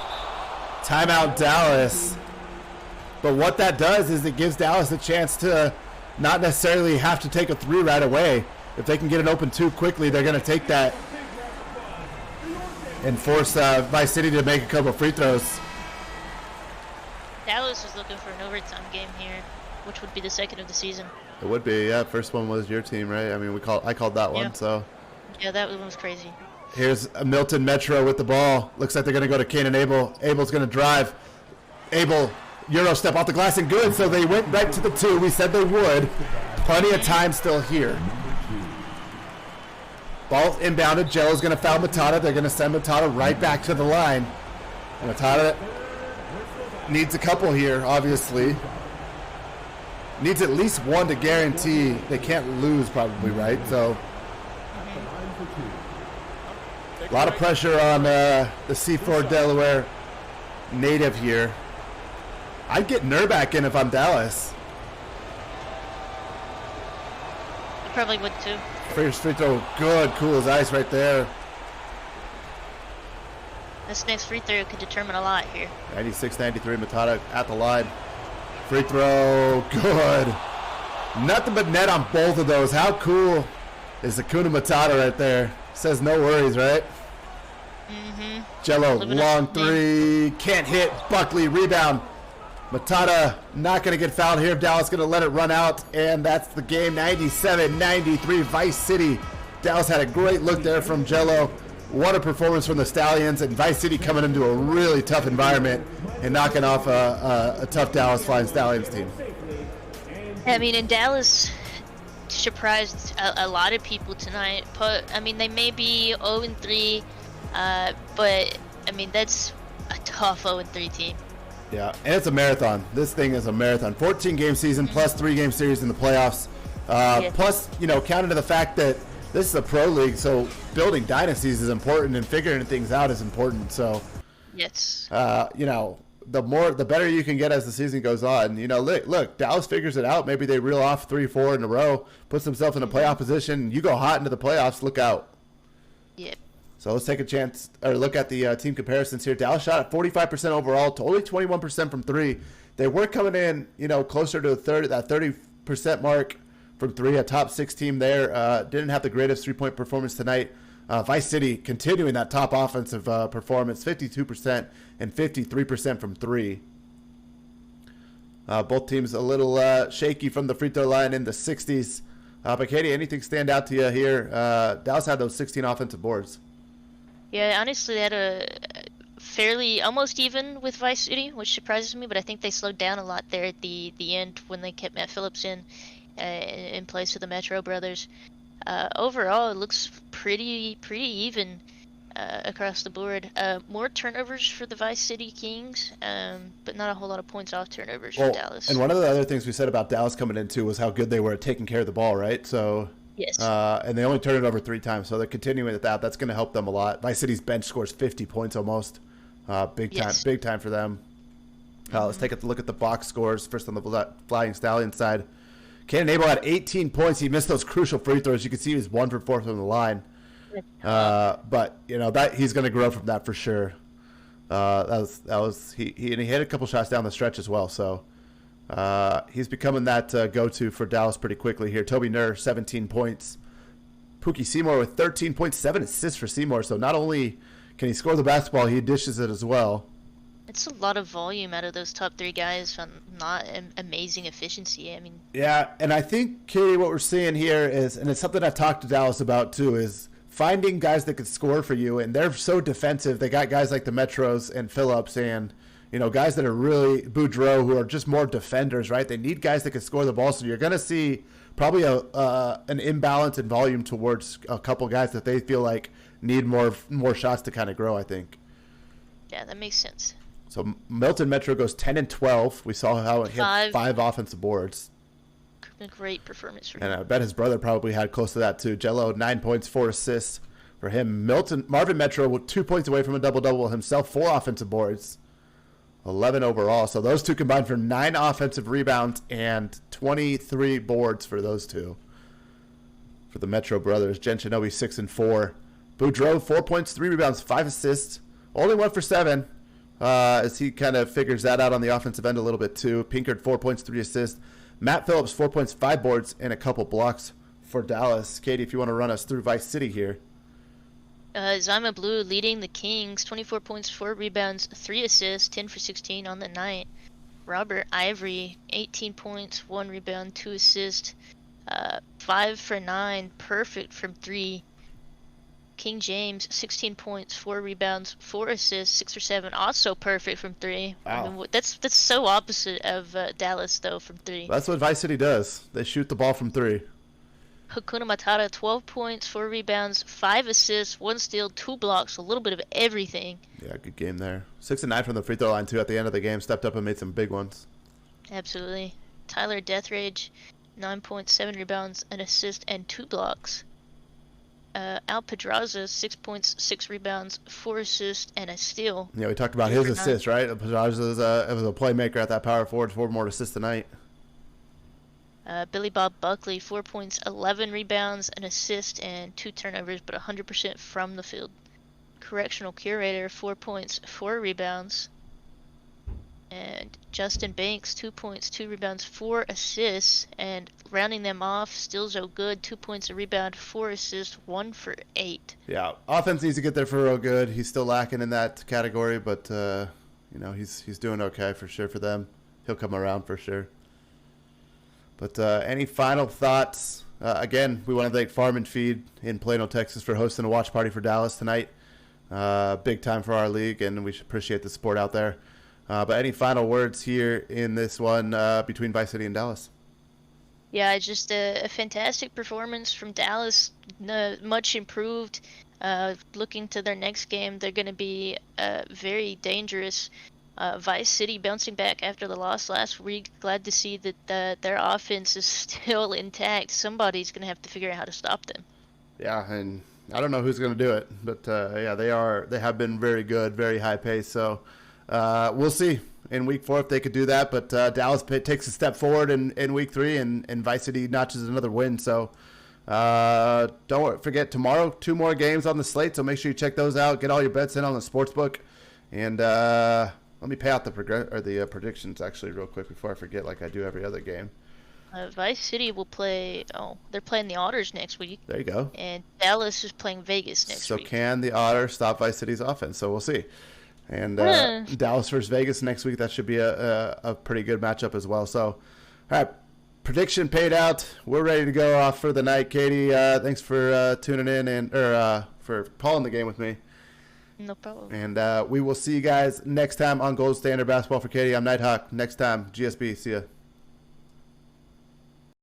Timeout Dallas. But what that does is it gives Dallas a chance to not necessarily have to take a 3 right away. If they can get an open 2 quickly, they're going to take that and force Vice City to make a couple free throws. Dallas is looking for an overtime game here, which would be the second of the season. It would be, yeah. First one was your team, right? I mean, I called that one, Yeah. so. Yeah, that one was crazy. Here's Milton Metro with the ball. Looks like they're going to go to Kanan Abel. Abel's going to drive. Abel, Euro step off the glass and good. So they went right to the 2. We said they would. Plenty of time still here. Ball inbounded. Jello's going to foul Matata. They're going to send Matata right back to the line. And Matata needs a couple here, obviously. Needs at least 1 to guarantee they can't lose, probably, right? So a lot of pressure on the C4 Delaware native here. I'd get Nurback in if I'm Dallas. I probably would too. First free throw, good, cool as ice right there. This next free throw could determine a lot here. 96-93, Matata at the line. Free throw, good. Nothing but net on both of those. How cool is Akuna Matata right there? Says no worries, right? Mm-hmm. Jello, Living long up to the 3, can't hit. Buckley, rebound. Matata not going to get fouled here. Dallas going to let it run out, and that's the game. 97-93, Vice City. Dallas had a great look there from Jello. What a performance from the Stallions, and Vice City coming into a really tough environment and knocking off a tough Dallas Flying Stallions team. I mean, and Dallas surprised a lot of people tonight. But I mean, they may be 0-3, but I mean that's a tough 0-3 team. Yeah, and it's a marathon. This thing is a marathon. 14-game season plus 3-game series in the playoffs. Plus, you know, counted to the fact that this is a pro league, so building dynasties is important and figuring things out is important. So, Yes. you know, the better you can get as the season goes on. You know, look, Dallas figures it out. Maybe they reel off 3-4 in a row, puts themselves in a playoff position. You go hot into the playoffs, look out. Yep. So let's take a chance or look at the team comparisons here. Dallas shot at 45% overall to only 21% from three. They were coming in, closer to that 30% mark from three. A top 6 team there. Didn't have the greatest 3-point performance tonight. Vice City continuing that top offensive performance, 52% and 53% from three. Both teams a little shaky from the free throw line in the 60s. But Katie, anything stand out to you here? Dallas had those 16 offensive boards. Yeah, honestly, they had a fairly almost even with Vice City, which surprises me. But I think they slowed down a lot there at the end when they kept Matt Phillips in place of the Metro brothers. Overall, it looks pretty even across the board. More turnovers for the Vice City Kings, but not a whole lot of points off turnovers for Dallas. And one of the other things we said about Dallas coming into was how good they were at taking care of the ball, right? So. Yes. And they only turned it over 3 times, so they're continuing with that. That's going to help them a lot. Vice City's bench scores 50 points almost. Big time for them. Let's take a look at the box scores. First on the Flying Stallion side. Cannon Abel had 18 points. He missed those crucial free throws. You can see he was 1 for 4 from the line. But that he's going to grow from that for sure. He hit a couple shots down the stretch as well. So. He's becoming that go-to for Dallas pretty quickly here. Toby Nur, 17 points. Pookie Seymour with 13.7 assists for Seymour. So not only can he score the basketball, he dishes it as well. It's a lot of volume out of those top 3 guys on not amazing efficiency. I mean, yeah, and I think, Katie, what we're seeing here is, and it's something I've talked to Dallas about too, is finding guys that can score for you. And they're so defensive. They got guys like the Metros and Phillips and guys that are really Boudreaux, who are just more defenders, right? They need guys that can score the ball. So you're going to see probably an imbalance in volume towards a couple guys that they feel like need more shots to kind of grow, I think. Yeah, that makes sense. So Milton Metro goes 10 and 12. We saw how he had 5 offensive boards. A great performance for him. And I bet his brother probably had close to that too. Jello, 9 points, 4 assists for him. Marvin Metro, 2 points away from a double-double himself, 4 offensive boards. 11 overall. So those two combined for 9 offensive rebounds and 23 boards for those two. For the Metro brothers, Jen Shinobi 6 and 4. Boudreaux 4 points, 3 rebounds, 5 assists. Only 1 for 7. As he kind of figures that out on the offensive end a little bit too. Pinkard 4 points, 3 assists. Matt Phillips 4 points, 5 boards, and a couple blocks for Dallas. Katie, if you want to run us through Vice City here. Zyma Blue leading the Kings, 24 points, 4 rebounds, 3 assists, 10 for 16 on the night. Robert Ivory, 18 points, 1 rebound, 2 assists, 5 for 9, perfect from 3. King James, 16 points, 4 rebounds, 4 assists, 6 for 7, also perfect from 3. Wow. I mean, that's so opposite of Dallas, though, from 3. That's what Vice City does. They shoot the ball from 3. Hakuna Matata, 12 points, 4 rebounds, 5 assists, 1 steal, 2 blocks, a little bit of everything. Yeah, good game there. 6 and 9 from the free throw line, too, at the end of the game. Stepped up and made some big ones. Absolutely. Tyler Deathrage, 9 points, 7 rebounds, an assist, and 2 blocks. Al Pedraza, 6 points, 6 rebounds, 4 assists, and a steal. Yeah, we talked about his assists, right? Pedraza was a playmaker at that power forward, 4 more assists tonight. Billy Bob Buckley, 4 points, 11 rebounds, an assist, and 2 turnovers, but 100% from the field. Correctional Curator, 4 points, 4 rebounds. And Justin Banks, 2 points, 2 rebounds, 4 assists, and rounding them off, still so good, 2 points, a rebound, 4 assists, 1 for 8. Yeah, offense needs to get there for real good. He's still lacking in that category, but he's doing okay for sure for them. He'll come around for sure. But any final thoughts? Again, we want to thank Farm and Feed in Plano, Texas for hosting a watch party for Dallas tonight. Big time for our league, and we should appreciate the support out there. But any final words here in this one between Vice City and Dallas? Yeah, just a fantastic performance from Dallas, much improved. Looking to their next game, they're going to be very dangerous. Vice City bouncing back after the loss last week. Glad to see that their offense is still intact. Somebody's going to have to figure out how to stop them. Yeah, and I don't know who's going to do it, but yeah, they have been very good, very high pace. So we'll see in week 4 if they could do that. But Dallas takes a step forward in week 3, and Vice City notches another win. So Don't forget tomorrow, 2 more games on the slate, so make sure you check those out. Get all your bets in on the sports book, and let me pay out the predictions actually real quick before I forget, like I do every other game. Vice City will play. Oh, they're playing the Otters next week, There you go. and Dallas is playing Vegas next So week. can the Otters stop Vice City's offense? So we'll see. And Dallas versus Vegas next week, that should be a pretty good matchup as well. So, all right, prediction paid out. We're ready to go off for the night. Katie, thanks for tuning in and for calling the game with me. No problem. And we will see you guys next time on Gold Standard Basketball for Katie. I'm Nighthawk. Next time, GSB. See ya.